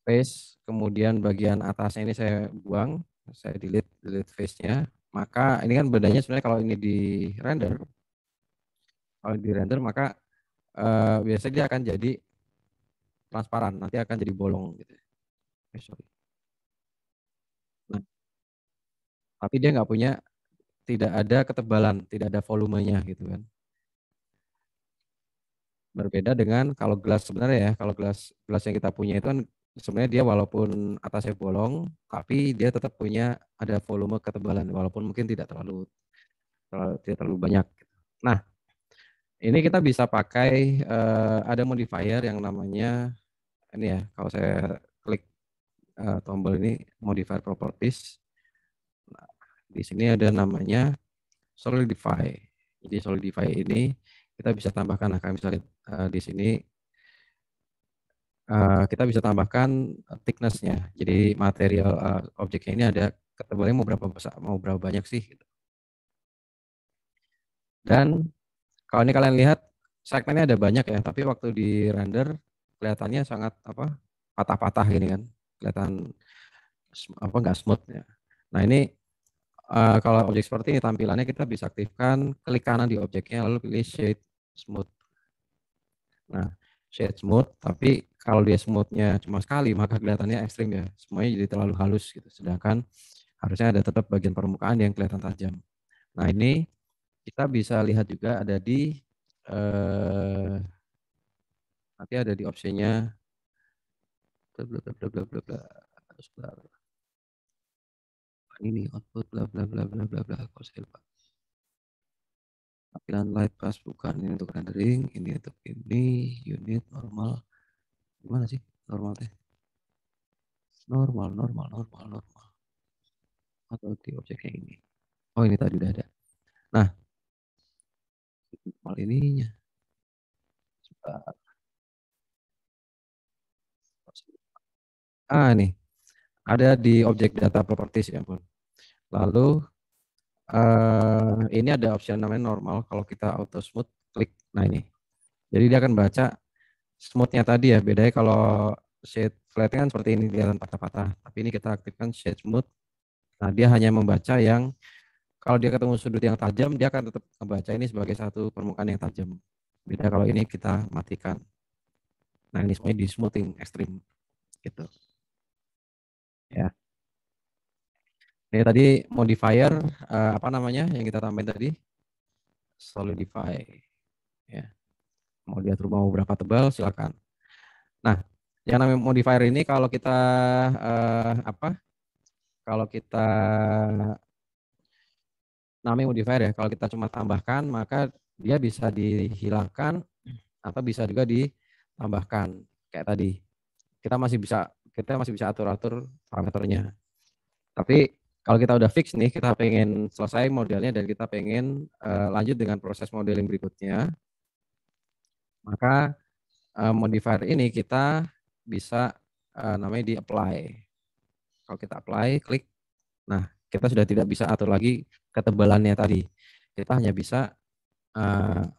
face, kemudian bagian atasnya ini saya buang, saya delete face-nya, maka ini kan bendanya sebenarnya kalau ini di render, maka biasanya dia akan jadi transparan, nanti akan jadi bolong gitu. Sorry. Nah, tapi dia nggak punya, tidak ada ketebalan, tidak ada volumenya gitu kan. Berbeda dengan kalau gelas sebenarnya ya, kalau gelas yang kita punya itu kan sebenarnya dia walaupun atasnya bolong, tapi dia tetap punya ada volume ketebalan walaupun mungkin tidak terlalu banyak. Nah, ini kita bisa pakai ada modifier yang namanya ini ya, kalau saya klik tombol ini modifier properties. Nah, di sini ada namanya solidify. Jadi solidify ini kita bisa tambahkan, nah misalnya di sini kita bisa tambahkan thickness-nya. Jadi material objeknya ini ada ketebalannya mau berapa besar, mau berapa banyak sih. Gitu. Dan kalau ini kalian lihat segmennya ada banyak ya, tapi waktu di render kelihatannya sangat apa, patah-patah gini kan, kelihatan apa nggak smooth ya. Nah ini kalau objek seperti ini tampilannya kita bisa aktifkan, klik kanan di objeknya lalu pilih shade smooth. Nah, shade smooth, tapi kalau dia smoothnya cuma sekali, maka kelihatannya ekstrim ya. Semuanya jadi terlalu halus gitu. Sedangkan harusnya ada tetap bagian permukaan yang kelihatan tajam. Nah, ini kita bisa lihat juga ada di nanti ada di opsinya ini output bla bla bla bla bla bla. Kalau saya lupa. Tampilan light pass bukan, ini untuk rendering, ini untuk ini unit normal. Gimana sih normal teh? Normal. Atau di objeknya ini. Oh ini tadi udah ada. Nah, normal ininya. Nih ada di objek data properties ya pun. Lalu ini ada opsi namanya normal. Kalau kita auto smooth, klik. Nah ini. Jadi dia akan baca smoothnya tadi ya. Bedanya kalau shade flat kan seperti ini kelihatan patah-patah. Tapi ini kita aktifkan shade smooth. Nah dia hanya membaca yang kalau dia ketemu sudut yang tajam, dia akan tetap membaca ini sebagai satu permukaan yang tajam. Beda kalau ini kita matikan. Nah ini semuanya di smoothing ekstrim gitu. Ya. Ini tadi modifier apa namanya yang kita tambahin tadi? Solidify. Ya. Mau lihat rumah mau berapa tebal silakan. Nah, yang namanya modifier ini kalau kita apa? Kalau kita namanya modifier ya, kalau kita cuma tambahkan maka dia bisa dihilangkan atau bisa juga ditambahkan kayak tadi. Kita masih bisa atur-atur parameternya. Tapi kalau kita udah fix nih, kita pengen selesai modelnya dan kita pengen lanjut dengan proses modeling berikutnya, maka modifier ini kita bisa namanya di apply. Kalau kita apply, klik, nah kita sudah tidak bisa atur lagi ketebalannya tadi. Kita hanya bisa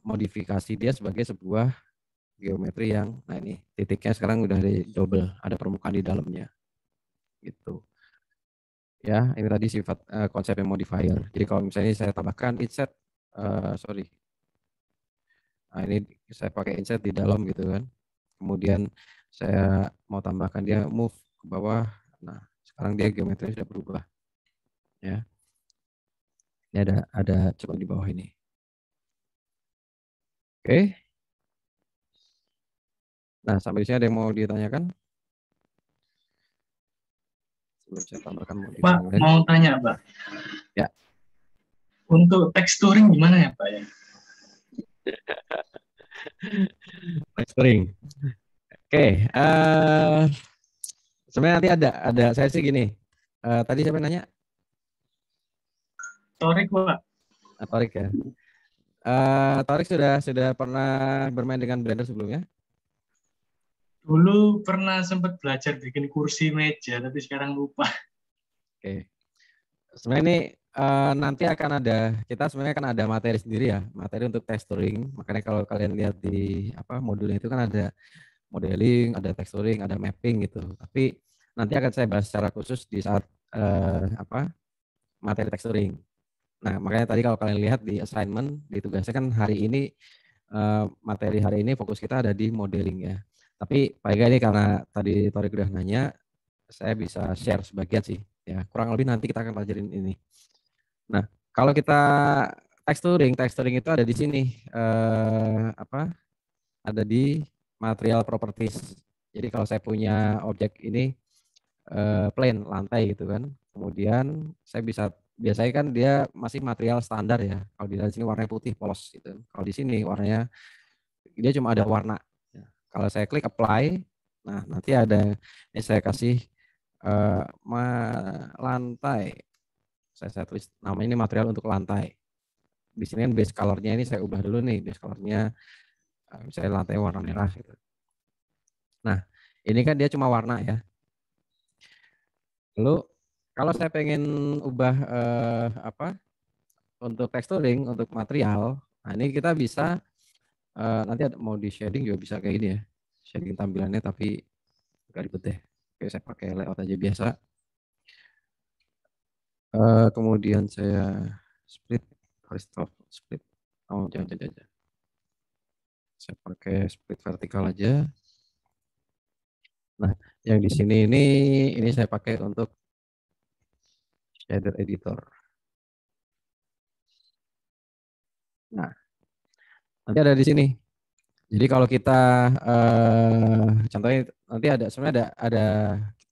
modifikasi dia sebagai sebuah geometri yang, nah ini titiknya sekarang udah di double, ada permukaan di dalamnya, gitu. Ya, ini tadi sifat konsepnya modifier. Jadi kalau misalnya saya tambahkan inset, sorry, nah ini saya pakai inset di dalam gitu kan. Kemudian saya mau tambahkan dia move ke bawah. Nah, sekarang dia geometri sudah berubah. Ya, ini ada coba di bawah ini. Oke. Nah, sampai di sini ada yang mau ditanyakan? Sebelum saya tambahkan Pak, modifier lain. mau tanya, Pak. Ya. Untuk texturing gimana ya, Pak ya? Texturing. Oke, sebenarnya nanti ada saya sih gini. Tadi siapa yang nanya? Torik, Pak. Torik ya. Torik sudah pernah bermain dengan Blender sebelumnya? Dulu pernah sempat belajar bikin kursi meja, tapi sekarang lupa. Oke. Sebenarnya ini nanti akan ada, kita sebenarnya akan ada materi sendiri ya, materi untuk texturing. Makanya kalau kalian lihat di modulnya itu kan ada modeling, ada texturing, ada mapping gitu. Tapi nanti akan saya bahas secara khusus di saat materi texturing. Nah, makanya tadi kalau kalian lihat di assignment, di tugasnya kan hari ini materi hari ini fokus kita ada di modeling ya. Tapi Pak Ega ini karena tadi Torik udah nanya, saya bisa share sebagian sih. Ya, kurang lebih nanti kita akan pelajarin ini. Nah, kalau kita texturing itu ada di sini. Ada di material properties. Jadi kalau saya punya objek ini plain lantai gitu kan. Kemudian saya bisa biasanya kan dia masih material standar ya. Kalau di sini warnanya putih polos gitu. Kalau di sini warnanya dia cuma ada warna. Kalau saya klik apply, nah nanti ada ini saya kasih lantai. Saya tulis namanya ini material untuk lantai. Di sini kan base colornya ini saya ubah dulu nih, base colornya misalnya lantai warna merah gitu. Nah, ini kan dia cuma warna ya. Lalu kalau saya pengen ubah untuk texturing, untuk material, nah ini kita bisa nanti ada mau di shading juga bisa kayak gini ya. Shading tampilannya tapi agak ribet deh. Oke, saya pakai layout aja biasa. Kemudian saya split horizontal split. Oh, jangan. Saya pakai split vertikal aja. Nah, yang di sini ini saya pakai untuk shader editor. Nah, nanti ada di sini. Jadi kalau kita contohnya nanti ada sebenarnya ada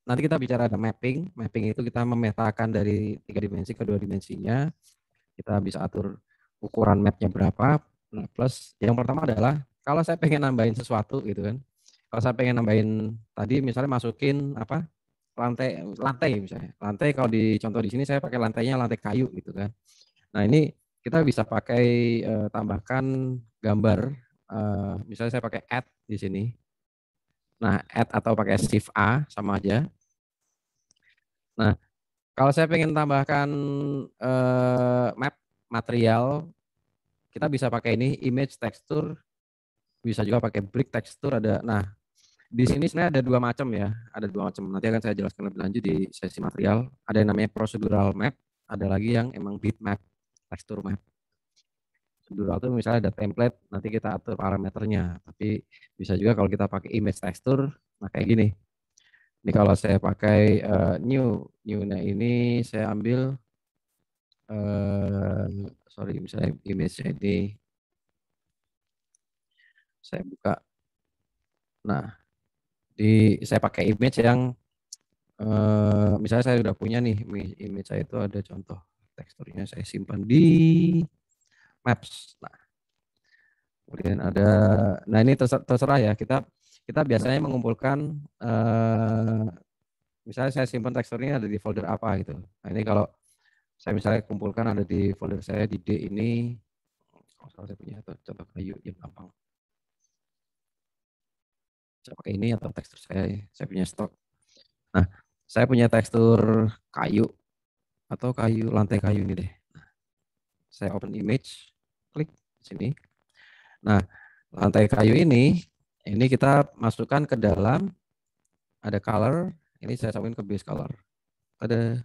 nanti kita bicara ada mapping. Mapping itu kita memetakan dari 3 dimensi ke 2 dimensinya. Kita bisa atur ukuran mapnya berapa. Nah, plus yang pertama adalah kalau saya pengen nambahin sesuatu gitu kan. Kalau saya pengen nambahin tadi misalnya masukin lantai misalnya. Lantai kalau di contoh di sini saya pakai lantainya lantai kayu gitu kan. Nah, ini kita bisa pakai tambahkan gambar. Misalnya saya pakai add di sini. Nah, add atau pakai shift A sama aja. Nah, kalau saya pengen tambahkan map material, kita bisa pakai ini image texture, bisa juga pakai brick texture ada. Nah, di sini sebenarnya ada dua macam ya, ada dua macam. Nanti akan saya jelaskan lebih lanjut di sesi material. Ada yang namanya procedural map, ada lagi yang emang bitmap, texture map. Procedural itu misalnya ada template, nanti kita atur parameternya. Tapi bisa juga kalau kita pakai image texture, nah kayak gini. Ini kalau saya pakai new-nya ini saya ambil sorry misalnya image ini saya buka. Nah, saya pakai image yang misalnya saya udah punya nih image saya itu ada contoh teksturnya saya simpan di maps. Nah, kemudian ada, nah ini terserah ya kita biasanya mengumpulkan misalnya saya simpan teksturnya ada di folder apa gitu. Nah ini kalau saya misalnya kumpulkan ada di folder saya di D ini, kalau saya punya contoh kayu yang gampang. Saya pakai ini atau tekstur saya punya stok. Nah, saya punya tekstur kayu atau lantai kayu ini deh. Nah, saya open image, klik sini. Nah, lantai kayu ini kita masukkan ke dalam ada color. Ini saya samain ke base color. Ada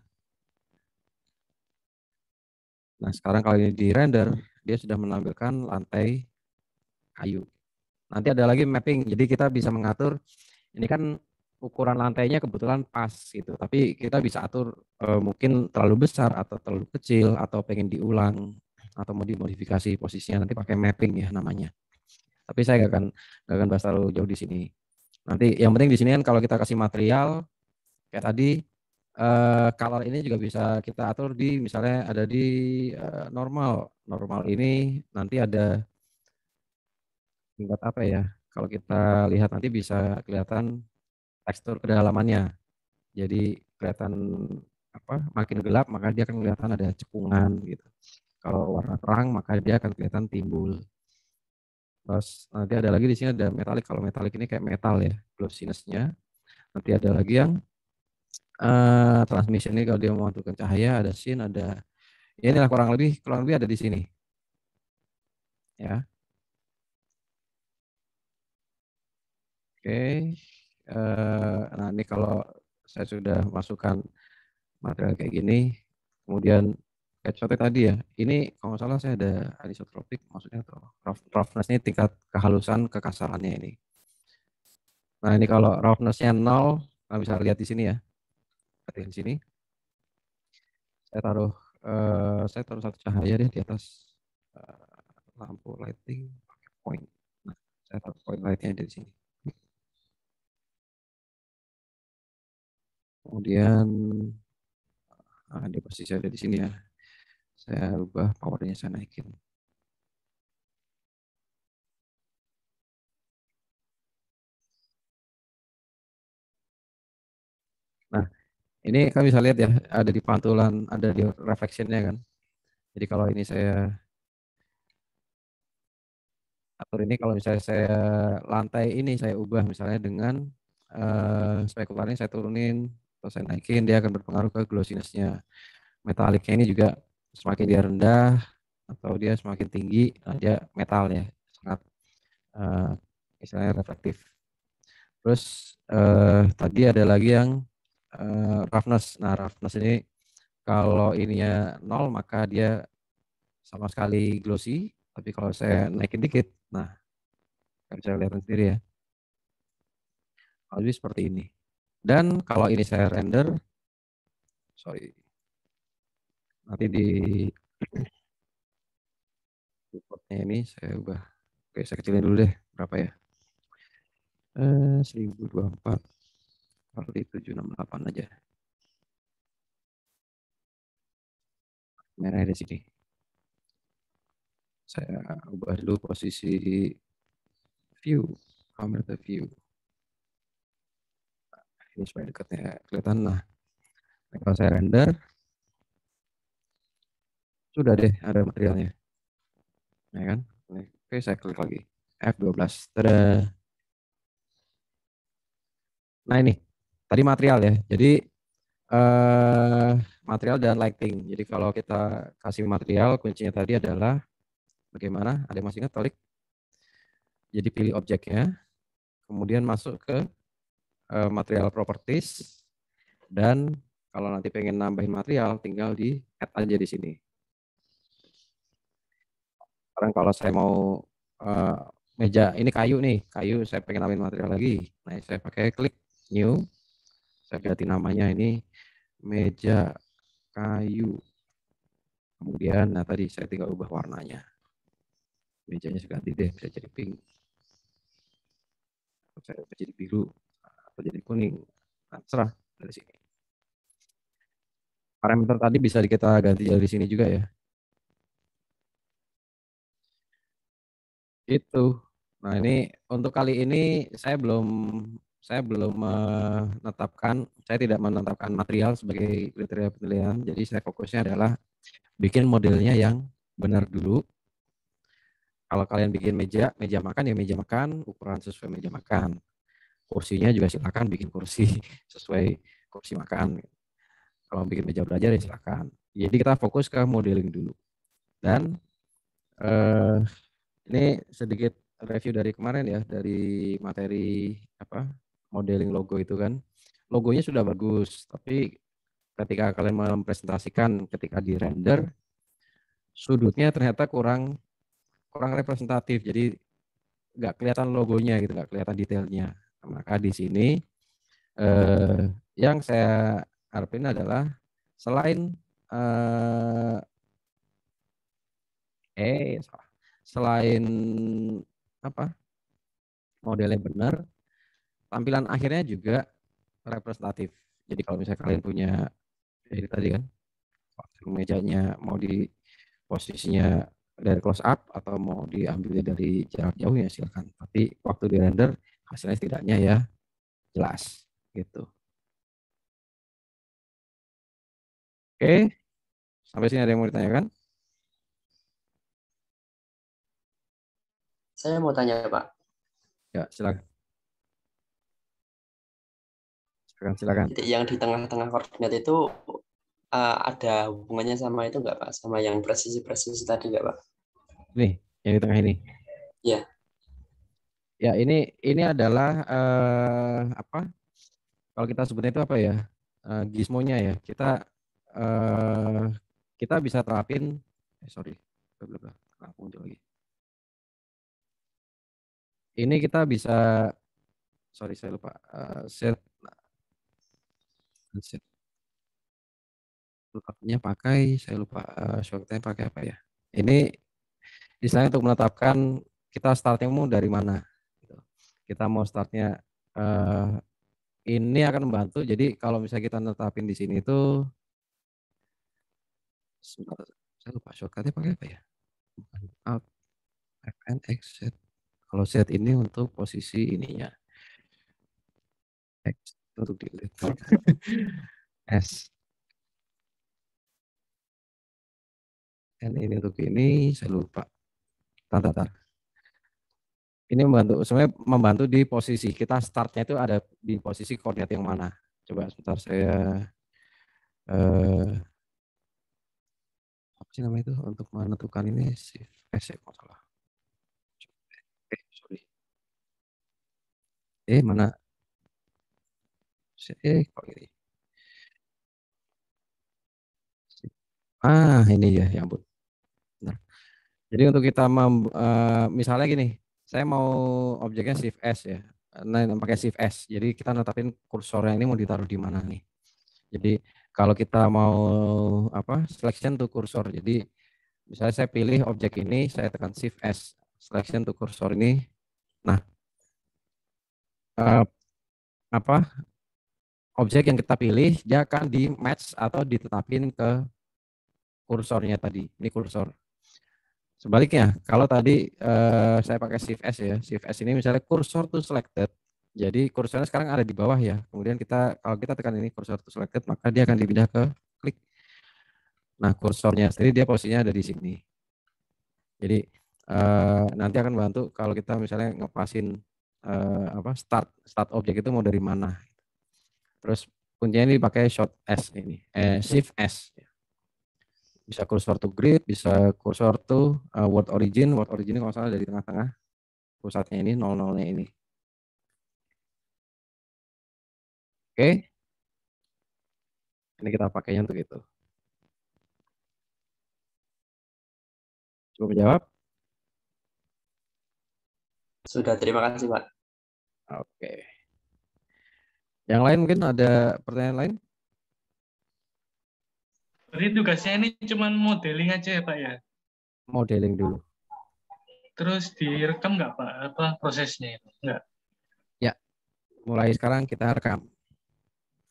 Nah, sekarang kalau ini di render, dia sudah menampilkan lantai kayu. Nanti ada lagi mapping, jadi kita bisa mengatur, ini kan ukuran lantainya kebetulan pas gitu, tapi kita bisa atur mungkin terlalu besar atau terlalu kecil, atau pengen diulang, atau mau dimodifikasi posisinya, nanti pakai mapping ya namanya. Tapi saya nggak akan bahas terlalu jauh di sini. Nanti yang penting di sini kan kalau kita kasih material, kayak tadi, color ini juga bisa kita atur di, misalnya ada di normal. Normal ini nanti ada tingkat apa ya? Kalau kita lihat nanti bisa kelihatan tekstur kedalamannya. Jadi kelihatan apa? Makin gelap maka dia akan kelihatan ada cekungan gitu. Kalau warna terang maka dia akan kelihatan timbul. Terus nanti ada lagi di sini ada metalik. Kalau metalik ini kayak metal ya, glossiness-nya. Nanti ada lagi yang transmission ini kalau dia memantulkan cahaya, ada scene, ada ya inilah kurang lebih ada di sini. Ya. Oke. Nah ini kalau saya sudah masukkan material kayak gini, kemudian kayak contoh tadi ya, ini kalau nggak salah saya ada anisotropik, maksudnya atau roughness ini tingkat kehalusan kekasarannya ini. Nah ini kalau roughness-nya 0, nah bisa lihat di sini ya, perhatikan di sini. Saya taruh satu cahaya deh di atas lampu lighting pakai point. Nah, saya taruh point lightnya di sini. Kemudian di posisi ada di sini ya. Saya ubah powernya, saya naikin. Nah, ini kalian bisa lihat ya, ada di pantulan, ada di reflectionnya kan. Jadi kalau ini saya atur ini, kalau misalnya saya lantai ini saya ubah misalnya dengan spekularnya saya turunin atau saya naikin, dia akan berpengaruh ke glossiness-nya. Metaliknya ini juga semakin dia rendah atau dia semakin tinggi, nah dia metal ya, sangat istilahnya reflektif. Terus tadi ada lagi yang roughness. Nah roughness ini kalau ininya 0 maka dia sama sekali glossy, tapi kalau saya naikin dikit, nah kan bisa lihat sendiri ya, lebih seperti ini. Dan kalau ini saya render, sorry, nanti di reportnya ini saya ubah, oke saya kecilin dulu deh, berapa ya? 1024 kali 768 aja. Merah di sini. Saya ubah dulu posisi view, camera view. Ini supaya dekatnya kelihatan. Nah, kalau saya render, sudah deh ada materialnya. Ya kan? Oke, saya klik lagi. F12. Tada. Nah ini, tadi material ya. Jadi material dan lighting. Jadi kalau kita kasih material, kuncinya tadi adalah bagaimana? Ada yang masih ingat, klik? Jadi pilih objeknya, kemudian masuk ke material properties, dan kalau nanti pengen nambahin material, tinggal di add aja di sini. Sekarang kalau saya mau meja, ini kayu nih, kayu saya pengen nambahin material lagi. Nah, saya pakai klik new, saya ganti namanya ini meja kayu. Kemudian, nah tadi saya tinggal ubah warnanya. Mejanya saya ganti deh, bisa jadi pink. Atau saya jadi biru, atau jadi kuning. Nah, serah dari sini. Parameter tadi bisa kita ganti dari sini juga ya. Itu. Nah ini untuk kali ini saya belum menetapkan, saya tidak menetapkan material sebagai kriteria penilaian. Jadi saya fokusnya adalah bikin modelnya yang benar dulu. Kalau kalian bikin meja makan ya meja makan, ukuran sesuai meja makan. Kursinya juga silakan bikin kursi sesuai kursi makan. Kalau bikin meja belajar ya silakan. Jadi kita fokus ke modeling dulu. Dan ini sedikit review dari kemarin ya, dari materi apa modeling logo itu kan. Logonya sudah bagus, tapi ketika kalian mempresentasikan ketika di render, sudutnya ternyata kurang representatif, jadi nggak kelihatan logonya gitu, nggak kelihatan detailnya. Maka di sini yang saya harapin adalah selain selain apa modelnya benar, tampilan akhirnya juga representatif. Jadi kalau misalnya kalian punya ini tadi kan, mejanya mau di posisinya dari close up atau mau diambil dari jarak jauh ya silakan. Tapi waktu di render hasilnya setidaknya ya jelas gitu. Oke, sampai sini ada yang mau ditanyakan? Saya mau tanya, Pak. Ya, silakan. Silakan. Titik yang di tengah-tengah koordinat itu ada hubungannya sama itu nggak, Pak? Sama yang presisi tadi nggak, Pak? Nih, yang di tengah ini. Ya. Ya, ini adalah apa? Kalau kita sebutnya itu apa ya? Gizmonya ya. Kita bisa terapin. Muncul lagi. Ini kita bisa. Saya lupa. Set. Shortcutnya pakai. Saya lupa. Shortcutnya pakai apa ya? Ini istilahnya untuk menetapkan kita startnya mau dari mana. Kita mau startnya ini akan membantu. Jadi kalau misalnya kita netapin di sini itu, saya lupa shortcutnya pakai apa ya? Alt, Fn, X, Z. Kalau Z ini untuk posisi ininya, X untuk delete. S. N ini untuk ini, saya lupa. Tar. Ini sebenarnya membantu di posisi kita startnya itu ada di posisi koordinat yang mana. Coba sebentar saya apa sih namanya itu untuk menentukan ini shift S ya kalau salah. Sorry. Mana? Kok ini? Ini ya ampun. Nah, jadi untuk kita misalnya gini, saya mau objeknya shift S ya. Nah, pakai shift S. Jadi kita netapin kursornya ini mau ditaruh di mana nih. Jadi kalau kita mau selection to kursor. Jadi misalnya saya pilih objek ini, saya tekan shift S, selection to kursor ini. Nah, objek yang kita pilih dia akan di match atau ditetapin ke kursornya tadi. Ini kursor. Sebaliknya, kalau tadi saya pakai shift S ya, shift S ini misalnya kursor to selected. Jadi kursornya sekarang ada di bawah ya. Kemudian kalau kita tekan ini kursor to selected, maka dia akan dipindah ke klik. Nah, kursornya sendiri dia posisinya ada di sini. Jadi nanti akan bantu kalau kita misalnya ngepasin start objek itu mau dari mana. Terus kuncinya ini pakai shift S. Bisa kursor to grid, bisa kursor to word origin. Word origin kalau salah dari tengah-tengah pusatnya ini, 00-nya ini. Oke. Ini kita pakainya untuk itu. Cukup menjawab? Sudah, terima kasih, Pak. Oke. Yang lain mungkin ada pertanyaan lain? Jadi tugasnya ini cuma modeling aja ya Pak ya? Modeling dulu. Terus direkam nggak Pak? Apa prosesnya itu? Nggak? Ya, mulai sekarang kita rekam.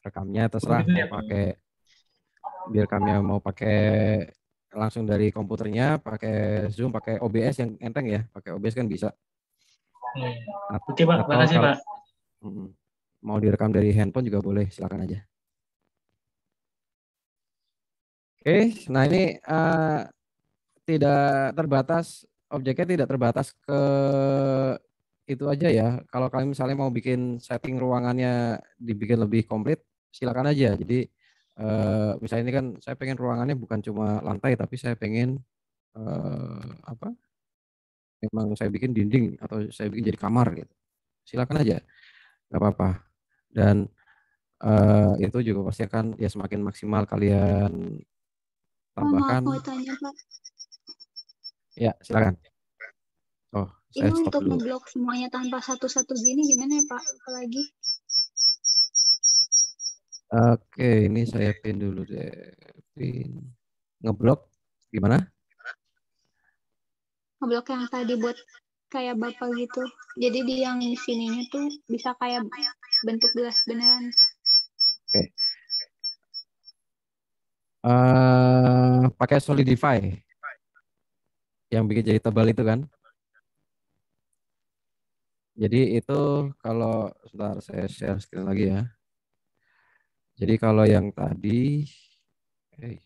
Rekamnya terserah mau pakai, mau pakai langsung dari komputernya, pakai Zoom, pakai OBS yang enteng ya, pakai OBS kan bisa. Oke Pak, makasih Pak. Mau direkam dari handphone juga boleh, silakan aja. Oke, nah ini tidak terbatas, objeknya tidak terbatas ke itu aja ya. Kalau kalian misalnya mau bikin setting ruangannya dibikin lebih komplit, silakan aja. Jadi misalnya ini kan saya pengen ruangannya bukan cuma lantai, tapi saya pengen memang saya bikin dinding atau saya bikin jadi kamar gitu. Silakan aja, nggak apa-apa. Dan itu juga pasti akan ya semakin maksimal kalian tambahkan. Mau tanya Pak. Ya, silakan. Oh, Ini saya stop untuk dulu. ngeblok semuanya tanpa satu-satu gini gimana ya Pak? Apalagi Oke, ini saya pin dulu deh. Pin. Ngeblok gimana? ngeblok yang tadi buat kayak Bapak gitu. Jadi di yang sininya tuh bisa kayak bentuk gelas beneran. Oke. Pakai Solidify yang bikin jadi tebal itu kan. Jadi itu kalau sebentar saya share screen lagi ya. Jadi kalau yang tadi, ini.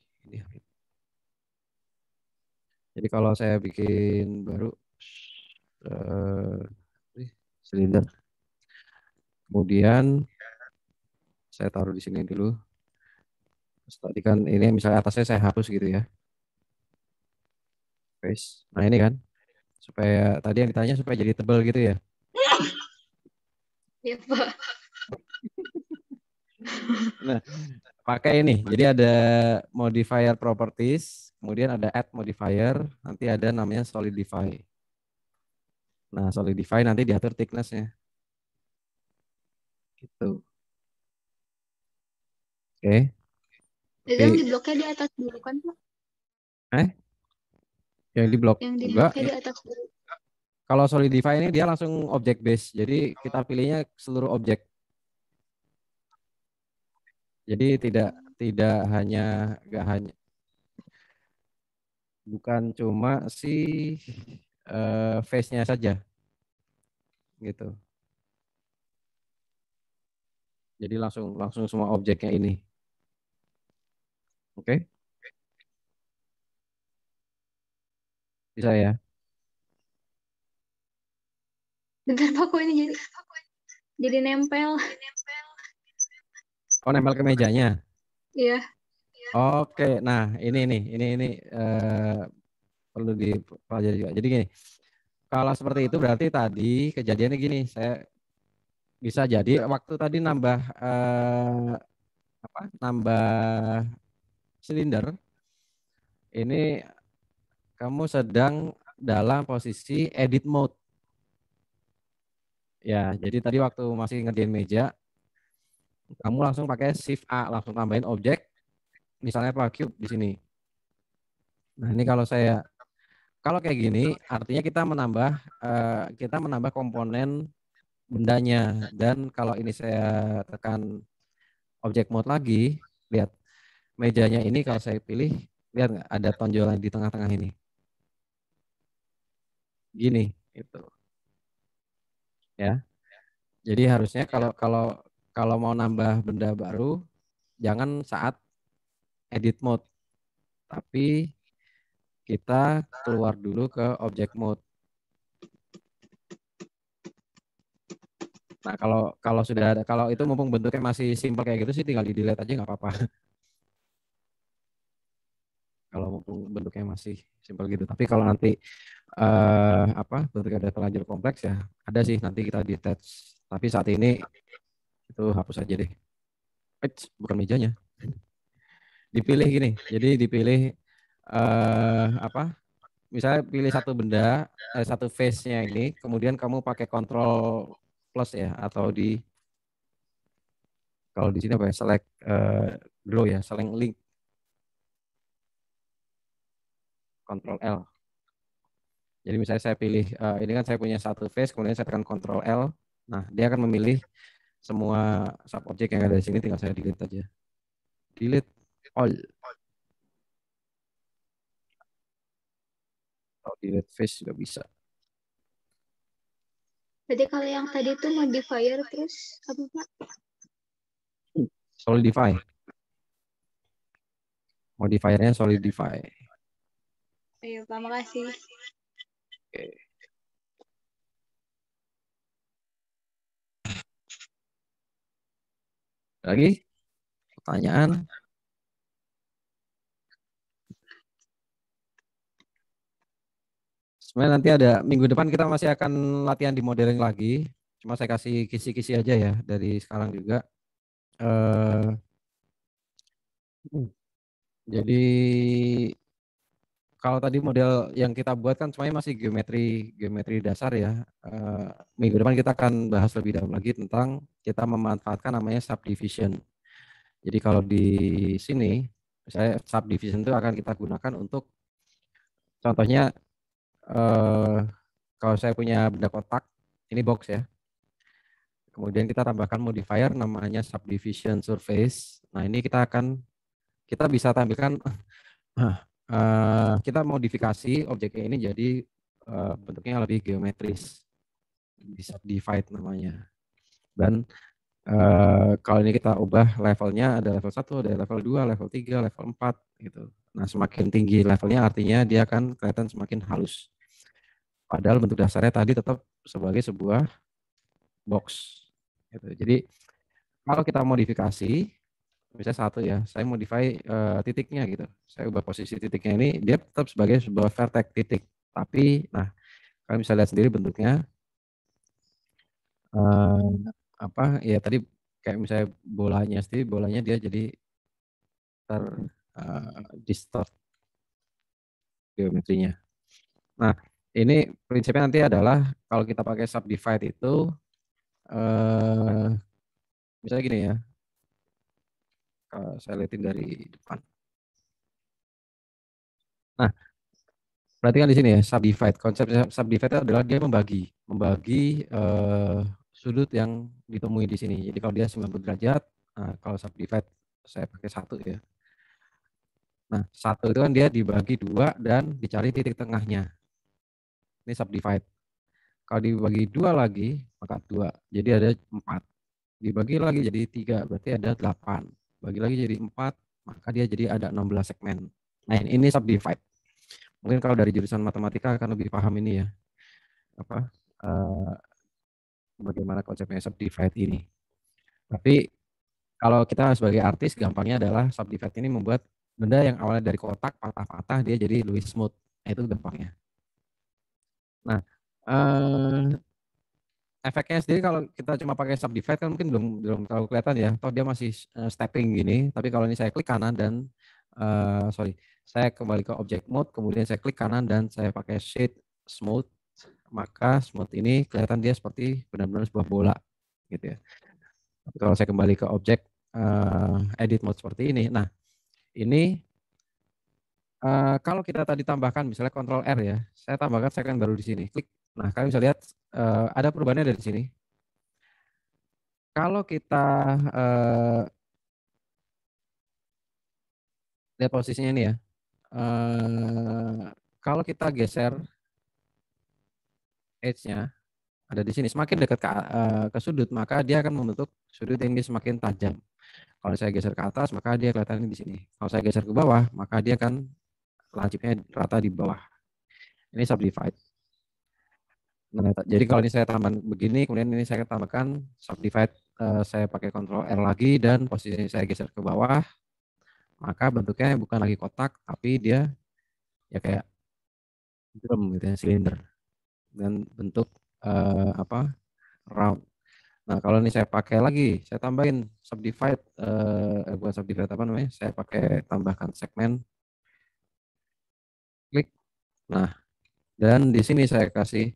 Jadi kalau saya bikin baru silinder, kemudian saya taruh di sini dulu. Terus tadi kan ini misalnya atasnya saya hapus gitu ya. Paste. Nah ini kan supaya tadi yang ditanya supaya jadi tebal gitu ya. Iya Pak. Nah, pakai ini. Jadi ada modifier properties, kemudian ada add modifier, nanti ada namanya solidify. Nah, solidify nanti diatur thickness-nya. Gitu. Oke. Jadi yang Tapi di bloknya di atas dulu kan Pak? yang di blok Yang di enggak. bloknya di atas dulu. Kalau solidify ini dia langsung object base. Jadi kita pilihnya seluruh objek. Jadi tidak hanya enggak hanya bukan cuma si face-nya saja gitu. Jadi langsung semua objeknya ini. Oke? Bisa ya? Bentar Pak, kok ini jadi nempel. Oh, nempel ke mejanya. Iya. Oke, nah ini perlu dipelajari juga. Jadi gini, kalau seperti itu berarti tadi kejadiannya gini, saya bisa jadi waktu tadi nambah silinder, ini kamu sedang dalam posisi edit mode. Ya, jadi tadi waktu masih ngerjain meja, kamu langsung pakai Shift A, langsung tambahin objek, misalnya Pak Cube di sini. Nah, ini kalau kayak gini, artinya kita menambah komponen bendanya. Dan kalau ini saya tekan objek mode lagi, lihat mejanya ini kalau saya pilih, lihat nggak ada tonjolan di tengah-tengah ini. Gini, itu. Ya. Jadi harusnya kalau mau nambah benda baru, jangan saat edit mode, tapi kita keluar dulu ke object mode. Nah, kalau itu mumpung bentuknya masih simple kayak gitu sih tinggal di delete aja nggak apa-apa. Kalau mumpung bentuknya masih simple gitu. Tapi kalau nanti bentuknya ada terlanjur kompleks ya, ada sih nanti kita detach. Tapi saat ini itu hapus aja deh. Bukan mejanya. Dipilih gini. Jadi dipilih misalnya pilih satu benda, satu face-nya ini, kemudian kamu pakai control plus ya, atau kalau di sini apa ya, select draw ya, select link, control L. Jadi misalnya saya pilih, ini kan saya punya satu face, kemudian saya tekan control L, nah dia akan memilih semua sub objek yang ada di sini, tinggal saya delete aja. Delete all. Atau delete face juga bisa. Jadi kalau yang tadi itu modifier terus apa Pak? Solidify. Modifiernya solidify. Ayo Pak, makasih. Oke. Lagi pertanyaan? Sebenarnya nanti ada minggu depan kita masih akan latihan di modeling lagi. Cuma saya kasih kisi-kisi aja ya dari sekarang juga. Jadi kalau tadi model yang kita buat kan semuanya masih geometri dasar ya. Minggu depan kita akan bahas lebih dalam lagi tentang kita memanfaatkan namanya subdivision. Jadi kalau di sini, misalnya subdivision itu akan kita gunakan untuk, contohnya kalau saya punya benda kotak, ini box ya. Kemudian kita tambahkan modifier namanya subdivision surface. Nah ini kita bisa tampilkan, kita modifikasi objeknya ini jadi bentuknya lebih geometris, bisa divide namanya. Dan kalau ini kita ubah levelnya, ada level 1, ada level 2, level 3, level 4 gitu. Nah, semakin tinggi levelnya artinya dia akan kelihatan semakin halus. Padahal bentuk dasarnya tadi tetap sebagai sebuah box. Gitu. Jadi kalau kita modifikasi, misalnya satu ya, saya modify titiknya gitu. Saya ubah posisi titiknya ini, dia tetap sebagai sebuah vertex titik. Tapi, nah, kalian bisa lihat sendiri bentuknya. Apa ya tadi kayak misalnya bolanya sendiri, bolanya dia jadi distort geometrinya. Nah, ini prinsipnya nanti adalah kalau kita pakai subdivide itu, misalnya gini ya, kalau saya lihatin dari depan. Nah, berarti kan di sini ya subdivide. Konsep subdivide adalah dia membagi sudut yang ditemui di sini. Jadi kalau dia 90 derajat, kalau subdivide saya pakai 1 ya. Nah, 1 itu kan dia dibagi 2 dan dicari titik tengahnya. Ini subdivide. Kalau dibagi 2 lagi, maka 2. Jadi ada 4. Dibagi lagi jadi 3, berarti ada 8. Bagi lagi jadi 4, maka dia jadi ada 16 segmen. Nah, ini subdivide. Mungkin kalau dari jurusan matematika akan lebih paham ini ya. Bagaimana konsepnya subdivide ini. Tapi kalau kita sebagai artis, gampangnya adalah subdivide ini membuat benda yang awalnya dari kotak, patah-patah, dia jadi Louis smooth. Nah, itu gampangnya. Nah, efeknya sendiri kalau kita cuma pakai subdivide kan mungkin belum terlalu kelihatan ya. Toh dia masih stepping gini. Tapi kalau ini saya klik kanan dan saya kembali ke object mode, kemudian saya klik kanan dan saya pakai shade smooth, maka smooth ini kelihatan dia seperti benar-benar sebuah bola, gitu ya. Tapi kalau saya kembali ke objek edit mode seperti ini, nah ini kalau kita tadi tambahkan misalnya Ctrl R ya, saya tambahkan segmen baru di sini, klik. Nah, kalian bisa lihat ada perubahannya dari sini. Kalau kita lihat posisinya ini ya, kalau kita geser edge-nya ada di sini, semakin dekat ke sudut, maka dia akan membentuk sudut ini semakin tajam. Kalau saya geser ke atas, maka dia kelihatan di sini. Kalau saya geser ke bawah, maka dia akan lancipnya rata di bawah. Ini subdivide. Nah, jadi kalau ini saya tambah begini, kemudian ini saya tambahkan subdivide, saya pakai Ctrl R lagi dan posisi saya geser ke bawah, maka bentuknya bukan lagi kotak, tapi dia ya kayak drum gitu ya, silinder dan bentuk round. Nah, kalau ini saya pakai lagi, saya tambahin subdivide, bukan subdivide apa namanya, saya pakai tambahkan segmen, klik. Nah, dan di sini saya kasih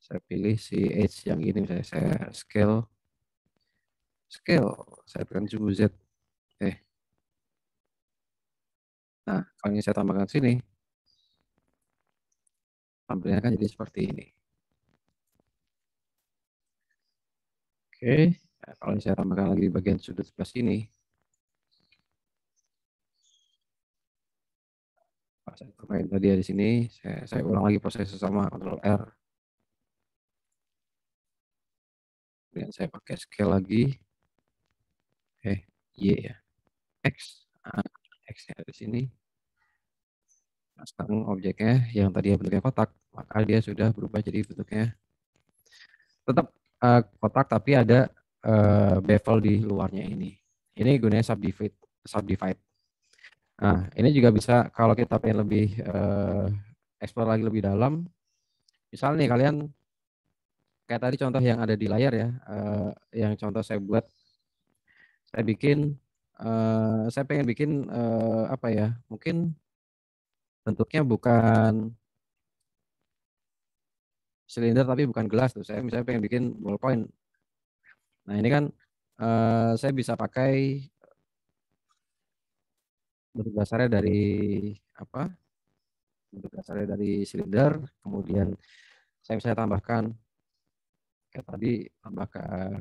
saya pilih si edge yang ini, misalnya saya scale, saya tekan zoom Z. Nah, kalau ini saya tambahkan sini, tampilannya kan jadi seperti ini. Oke, nah, kalau ini saya tambahkan lagi bagian sudut sebelah sini, saya tambahin tadi di sini, saya ulang lagi proses sama Ctrl R. Kemudian saya pakai scale lagi, Y ya, X, X-nya di sini. Nah, sekarang objeknya yang tadi bentuknya kotak, maka dia sudah berubah jadi bentuknya tetap kotak, tapi ada bevel di luarnya ini. Ini gunanya subdivide. Nah, ini juga bisa kalau kita pengen lebih explore lagi lebih dalam. Misalnya nih kalian kayak tadi contoh yang ada di layar ya, yang contoh saya buat, saya bikin saya pengen bikin apa ya? Mungkin bentuknya bukan silinder tapi bukan gelas tuh. Saya misalnya pengen bikin ballpoint. Nah ini kan saya bisa pakai bentuk dasarnya dari apa? Bentuk dasarnya dari silinder. Kemudian saya tambahkan kayak tadi, tambahkan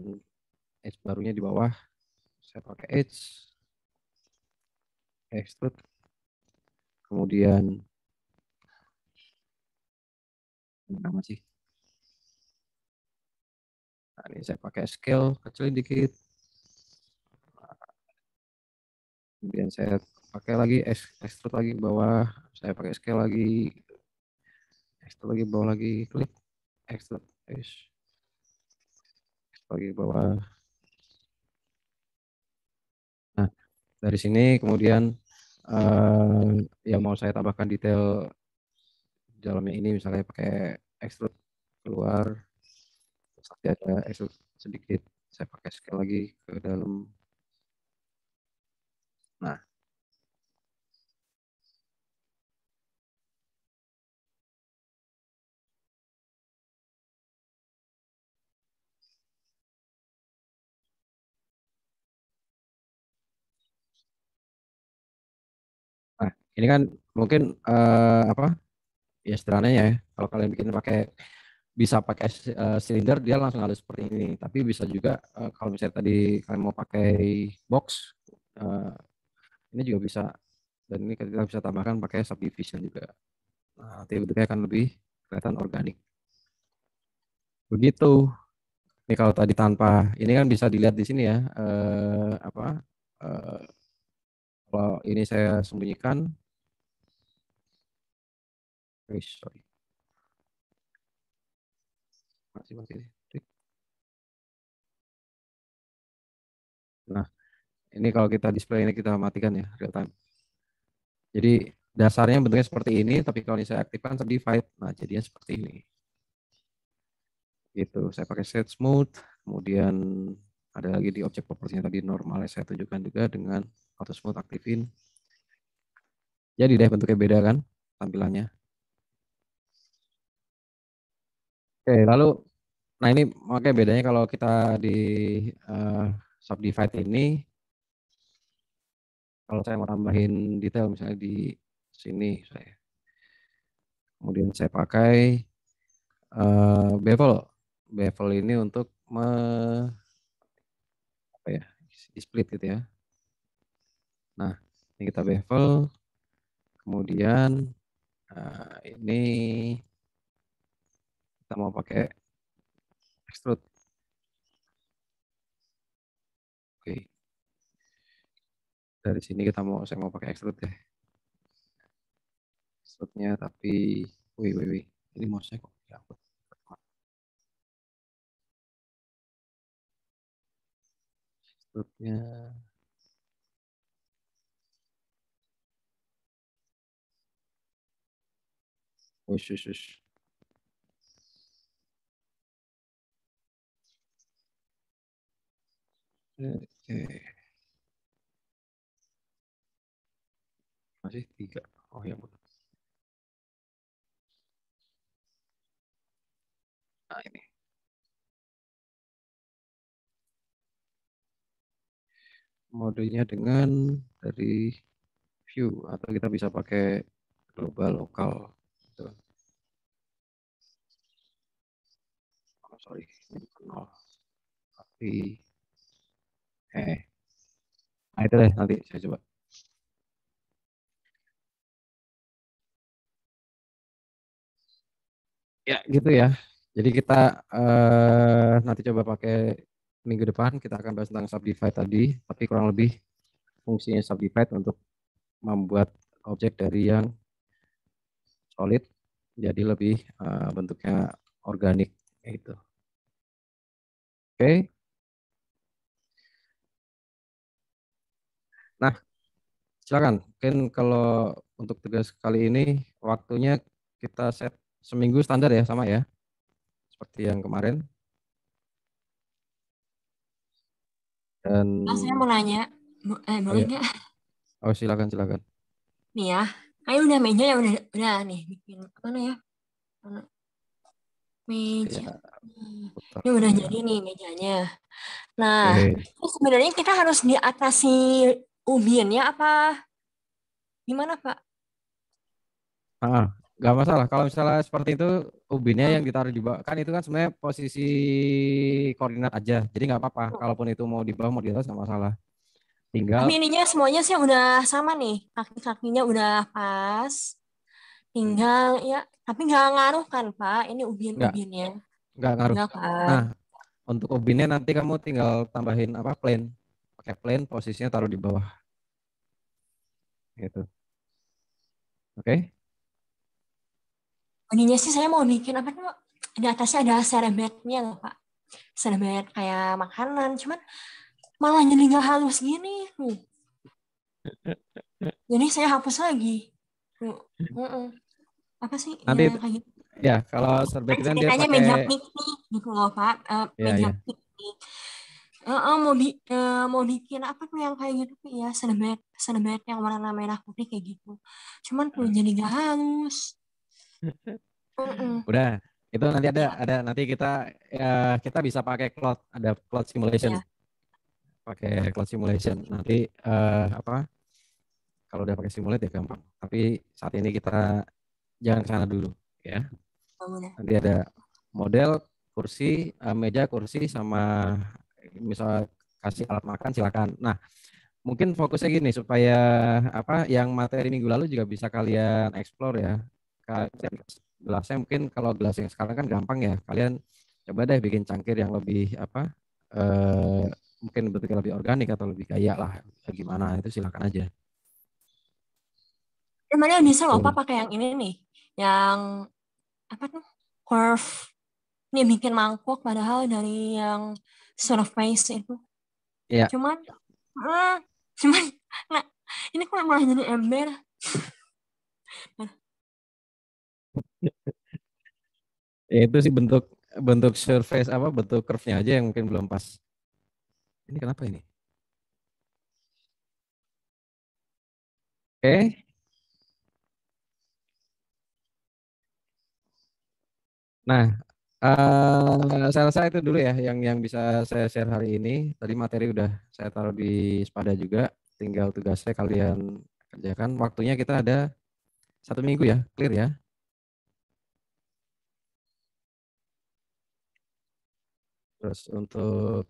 edge barunya di bawah. Saya pakai edge, extrude. Kemudian apa sih? Nah, ini saya pakai scale kecilin dikit. Kemudian saya pakai lagi extrude lagi ke bawah. Saya pakai scale lagi, extrude lagi ke bawah lagi, klik extrude, lagi ke bawah. Nah dari sini kemudian yang mau saya tambahkan detail dalamnya ini, misalnya pakai extrude keluar, terus ada extrude sedikit, saya pakai scale lagi ke dalam. Nah Nah, ini kan mungkin apa ya sederhananya ya. Kalau kalian bikin bisa pakai silinder, dia langsung halus seperti ini. Tapi bisa juga kalau misalnya tadi kalian mau pakai box, uh, ini juga bisa. Dan ini kita bisa tambahkan pakai subdivision juga. Nah, nanti bentuknya akan lebih kelihatan organik. Begitu. Ini kalau tadi tanpa, ini kan bisa dilihat di sini ya. Apa? Kalau ini saya sembunyikan, sorry, masih. Nah, ini kalau kita display ini kita matikan ya real time. Jadi dasarnya bentuknya seperti ini, tapi kalau saya aktifkan subdivide, nah jadinya seperti ini. Gitu, saya pakai set smooth, kemudian ada lagi di objek propertinya tadi normalnya saya tunjukkan juga dengan auto smooth aktifin. Jadi deh bentuknya beda kan tampilannya. Oke, lalu nah ini makanya bedanya kalau kita di subdivide ini, kalau saya mau tambahin detail misalnya di sini saya. Kemudian saya pakai bevel. Bevel ini untuk apa ya, di split gitu ya. Nah, ini kita bevel. Kemudian ini kita mau pakai extrude. Oke. Dari sini saya mau pakai extrude ya. Extrude-nya tapi wih. Ini mouse-nya kok diangkut. Extrude-nya Wush. Oke. Masih 3. Oh ya betul. Nah ini. Modenya dengan dari view atau kita bisa pakai global lokal. Gitu. Oh, sorry, ini bukan 0. Tapi nah itu deh nanti saya coba. Ya gitu ya. Jadi kita nanti coba pakai minggu depan kita akan bahas tentang subdivide tadi, tapi kurang lebih fungsinya subdivide untuk membuat objek dari yang solid jadi lebih bentuknya organik itu. Oke. Nah, silakan. Mungkin kalau untuk tugas kali ini waktunya kita set seminggu standar ya, sama ya. Seperti yang kemarin. Dan Mas, saya mau nanya. Oh Boleh ya, nggak? oh silakan silakan. Nih ya, kayak udah meja ya, udah nih bikin mana ya? Mana? Meja. Ya, putar Ini udah dulu ya. jadi nih mejanya. Nah, Oke. terus sebenarnya kita harus diatasi ubinnya apa gimana, Pak? Nggak masalah. Kalau misalnya seperti itu, ubinnya Hmm. yang ditaruh di bawah. Kan itu kan sebenarnya posisi koordinat aja. Jadi nggak apa-apa. Kalaupun itu mau di bawah, mau di atas, nggak masalah. Tinggal, Tapi ininya semuanya sih udah sama nih. Kaki-kakinya udah pas. Tinggal ya, tapi nggak ngaruh kan, Pak? Ini nggak, ubin-ubinnya. nggak ngaruh. Nggak kan? Nah, untuk ubinnya nanti kamu tinggal tambahin apa, plain. Pakai plain, posisinya taruh di bawah. Gitu. Oke? Ininya sih saya mau bikin apa tuh? Di atasnya ada serebetnya loh, Pak. Serebet kayak makanan. Cuman malah jadi nggak halus gini. Jadi saya hapus lagi. Tuh. Mm-mm. Apa sih Nanti, yang kayak gitu? ya, kalau serbet Kan itu kan dia ceritanya pakai, meja piknik gitu loh, Pak. ya, Meja ya. piknik. Mau bikin apa tuh yang kayak gitu tuh ya, serebet serebet yang warna merah putih kayak gitu. Cuman tuh jadi nggak halus. Mm-mm. Udah. Itu nanti ada, Ya, nanti kita bisa pakai cloud, ada cloud simulation. ya. Pakai cloud simulation. Nanti apa? Kalau udah pakai simulate ya gampang. Tapi saat ini kita jangan ke sana dulu, ya. Bangunan. Nanti ada model, kursi, meja, kursi, sama misal kasih alat makan silakan. Nah, mungkin fokusnya gini supaya apa yang materi minggu lalu juga bisa kalian explore ya. Gelasnya mungkin kalau gelas yang sekarang kan gampang ya. Kalian coba deh bikin cangkir yang lebih apa? Mungkin bentuknya lebih organik atau lebih gaya lah. Gimana itu silakan aja. Emangnya bisa loh, Pak, Tuh. pakai yang ini nih. Yang apa tuh? Curve. Nih bikin mangkok padahal dari yang surface itu. Ya, Cuman, ah, cuman, nah, ini kok malah jadi ember. ya itu sih bentuk bentuk surface apa bentuk curve-nya aja yang mungkin belum pas. Ini kenapa ini? Oke. Nah, saya rasa itu dulu ya yang bisa saya share hari ini. Tadi materi udah saya taruh di Spada juga. Tinggal tugasnya kalian kerjakan. Waktunya kita ada 1 minggu ya, clear ya. Terus untuk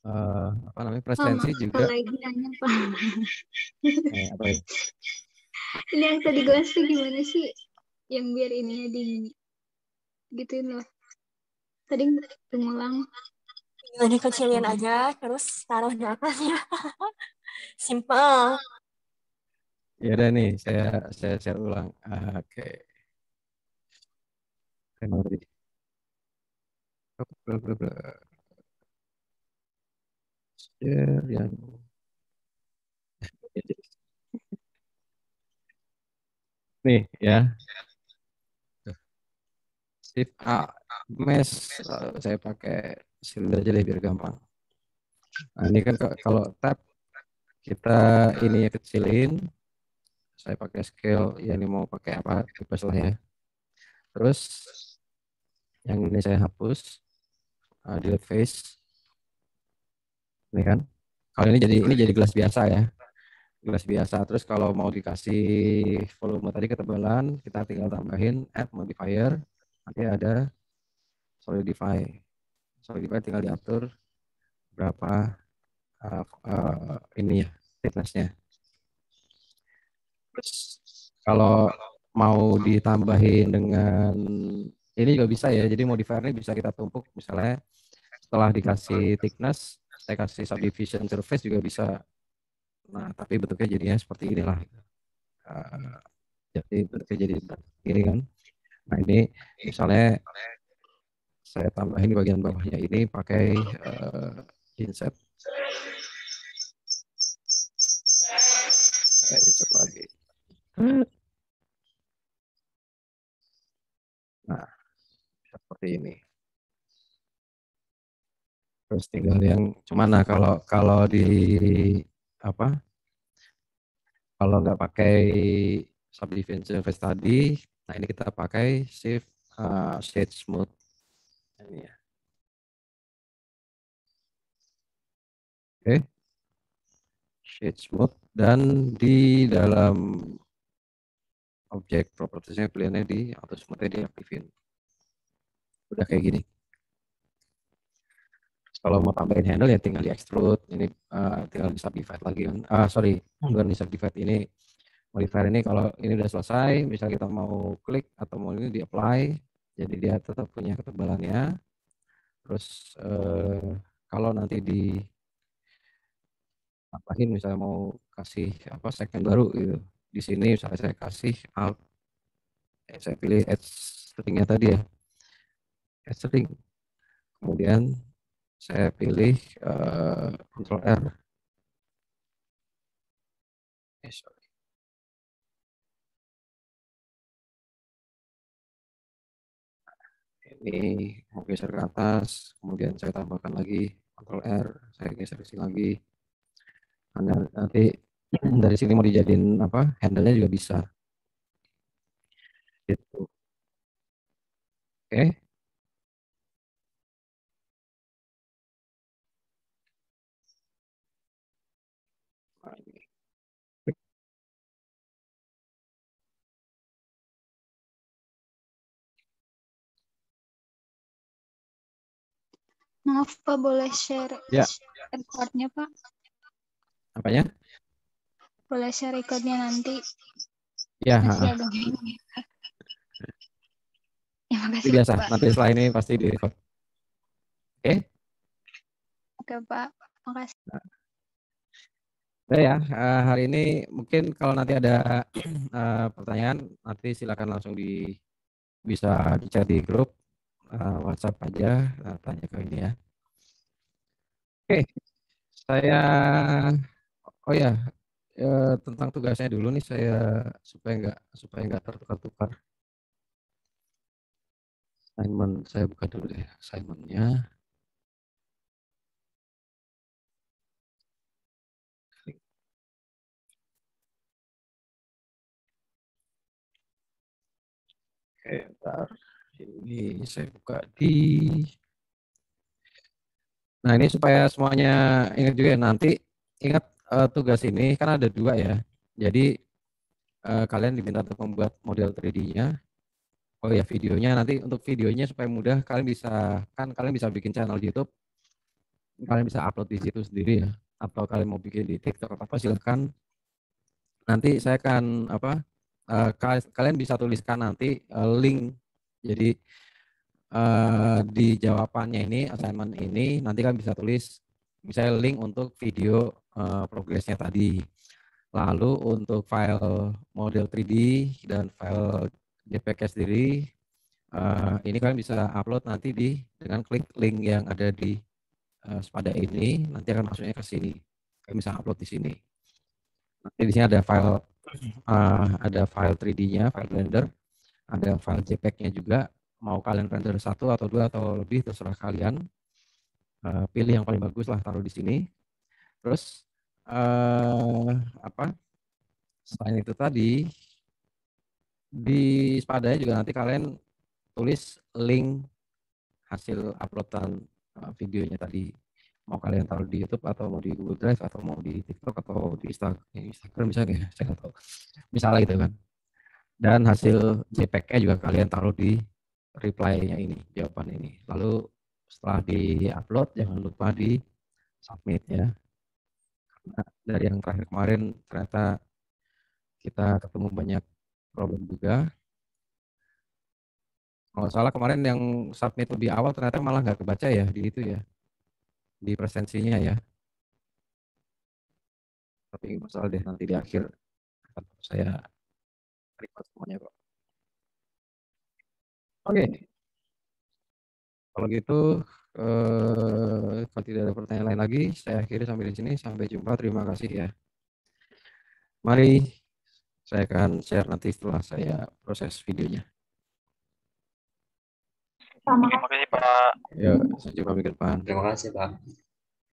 apa namanya Sama presensi juga. lagi nanya Pak. Apa ya? Ini yang tadi gelas tuh gimana sih? Yang biar ininya di gituin loh. Tadi pengulang. Tinggal dikecilin aja, terus taruh di atasnya. Simple. Ya udah nih, saya share ulang. Oke. Oke. Bla, bla, bla. Share yang nih ya. Shift A, mesh, saya pakai shield aja deh biar gampang. Nah, ini kan kalau tab kita ini kecilin, saya pakai scale, ya ini mau pakai apa, bebas lah ya. Terus yang ini saya hapus, delete face, ini kan. Kalau ini jadi gelas biasa ya, gelas biasa. Terus kalau mau dikasih volume tadi ketebalan, kita tinggal tambahin add modifier, nanti ada solidify. Solidify tinggal diatur berapa ini ya thickness-nya. Terus kalau mau ditambahin dengan ini juga bisa ya. Jadi modifier-nya bisa kita tumpuk misalnya setelah dikasih thickness, saya kasih subdivision surface juga bisa. Nah, tapi bentuknya jadinya seperti inilah. Uh, jadi bentuknya jadi ini kan. Nah, ini misalnya saya tambahin di bagian bawahnya ini pakai inset. Saya inset lagi. Nah, seperti ini. Terus tinggal yang cuman nah kalau di apa? Kalau nggak pakai subdivision surface tadi, nah ini kita pakai shift shade smooth. Ini ya. Oke. Shade smooth dan di dalam objek propertiesnya pilihannya di auto smooth diaktifin. Udah kayak gini. Kalau mau tambahin handle ya tinggal di extrude, ini tinggal di subdivide lagi kan. Sorry, bukan di subdivide, ini modifier ini kalau ini udah selesai, misal kita mau klik atau mau ini di apply, jadi dia tetap punya ketebalannya. Terus kalau nanti di apain misalnya mau kasih apa segmen baru gitu, di sini misalnya saya kasih alt, saya pilih edge stringnya tadi ya, edge string, kemudian saya pilih Ctrl R. Sorry. Ini mau geser ke atas, kemudian saya tambahkan lagi Ctrl R, saya geser ke sini lagi. Nanti dari sini mau dijadiin apa? Handle-nya juga bisa. Gitu. Oke. Maaf Pak, boleh share Ya. recordnya Pak? Apanya? Boleh share recordnya nanti? Ya. Masih ada bingung. Ya, makasih Biasa, Pak. nanti setelah ini pasti di record. Oke. Oke Pak, makasih. Nah ya, hari ini mungkin kalau nanti ada pertanyaan, nanti silakan langsung bisa di-chat di grup WhatsApp aja, tanya ke ini ya. Oke, saya, oh ya, tentang tugasnya dulu nih saya supaya nggak tertukar-tukar. Assignment saya buka dulu deh assignmentnya. Oke, bentar. Ini saya buka di. Nah ini supaya semuanya ingat juga ya, nanti ingat tugas ini kan ada 2 ya. Jadi kalian diminta untuk membuat model 3D-nya. Oh ya, videonya nanti untuk videonya supaya mudah kalian bisa bikin channel YouTube. Kalian bisa upload di situ sendiri ya. Atau kalian mau bikin di TikTok apa silakan. Nanti saya akan kalian bisa tuliskan nanti link. Jadi di jawabannya ini, assignment ini, nanti kan bisa tulis misalnya link untuk video progresnya tadi. Lalu untuk file model 3D dan file JPG sendiri, ini kalian bisa upload nanti dengan klik link yang ada di sepada ini, nanti akan masuknya ke sini. Kalian bisa upload di sini. Nanti di sini ada file 3D-nya, file Blender, ada file JPEG-nya juga. Mau kalian render 1 atau 2 atau lebih terserah kalian. Pilih yang paling bagus lah, taruh di sini. Terus selain itu tadi di spadanya juga nanti kalian tulis link hasil uploadan videonya tadi. Mau kalian taruh di YouTube atau mau di Google Drive atau mau di TikTok atau di Instagram misalnya ya, saya nggak tahu. Misalnya gitu kan. Dan hasil JPEG-nya juga kalian taruh di reply-nya ini, jawaban ini. Lalu setelah di-upload jangan lupa di submit ya. Karena dari yang terakhir kemarin ternyata kita ketemu banyak problem juga. Kalau salah kemarin yang submit lebih awal ternyata malah nggak kebaca ya di itu ya, di presensinya ya. Tapi masalah deh, nanti di akhir akan saya record semuanya kok. Oke. Kalau gitu, kalau tidak ada pertanyaan lain lagi, saya akhiri sampai di sini. Sampai jumpa. Terima kasih ya. Mari saya akan share nanti setelah saya proses videonya. Sama Terima kasih Pak. Yuk, sampai jumpa minggu depan. Terima kasih Pak.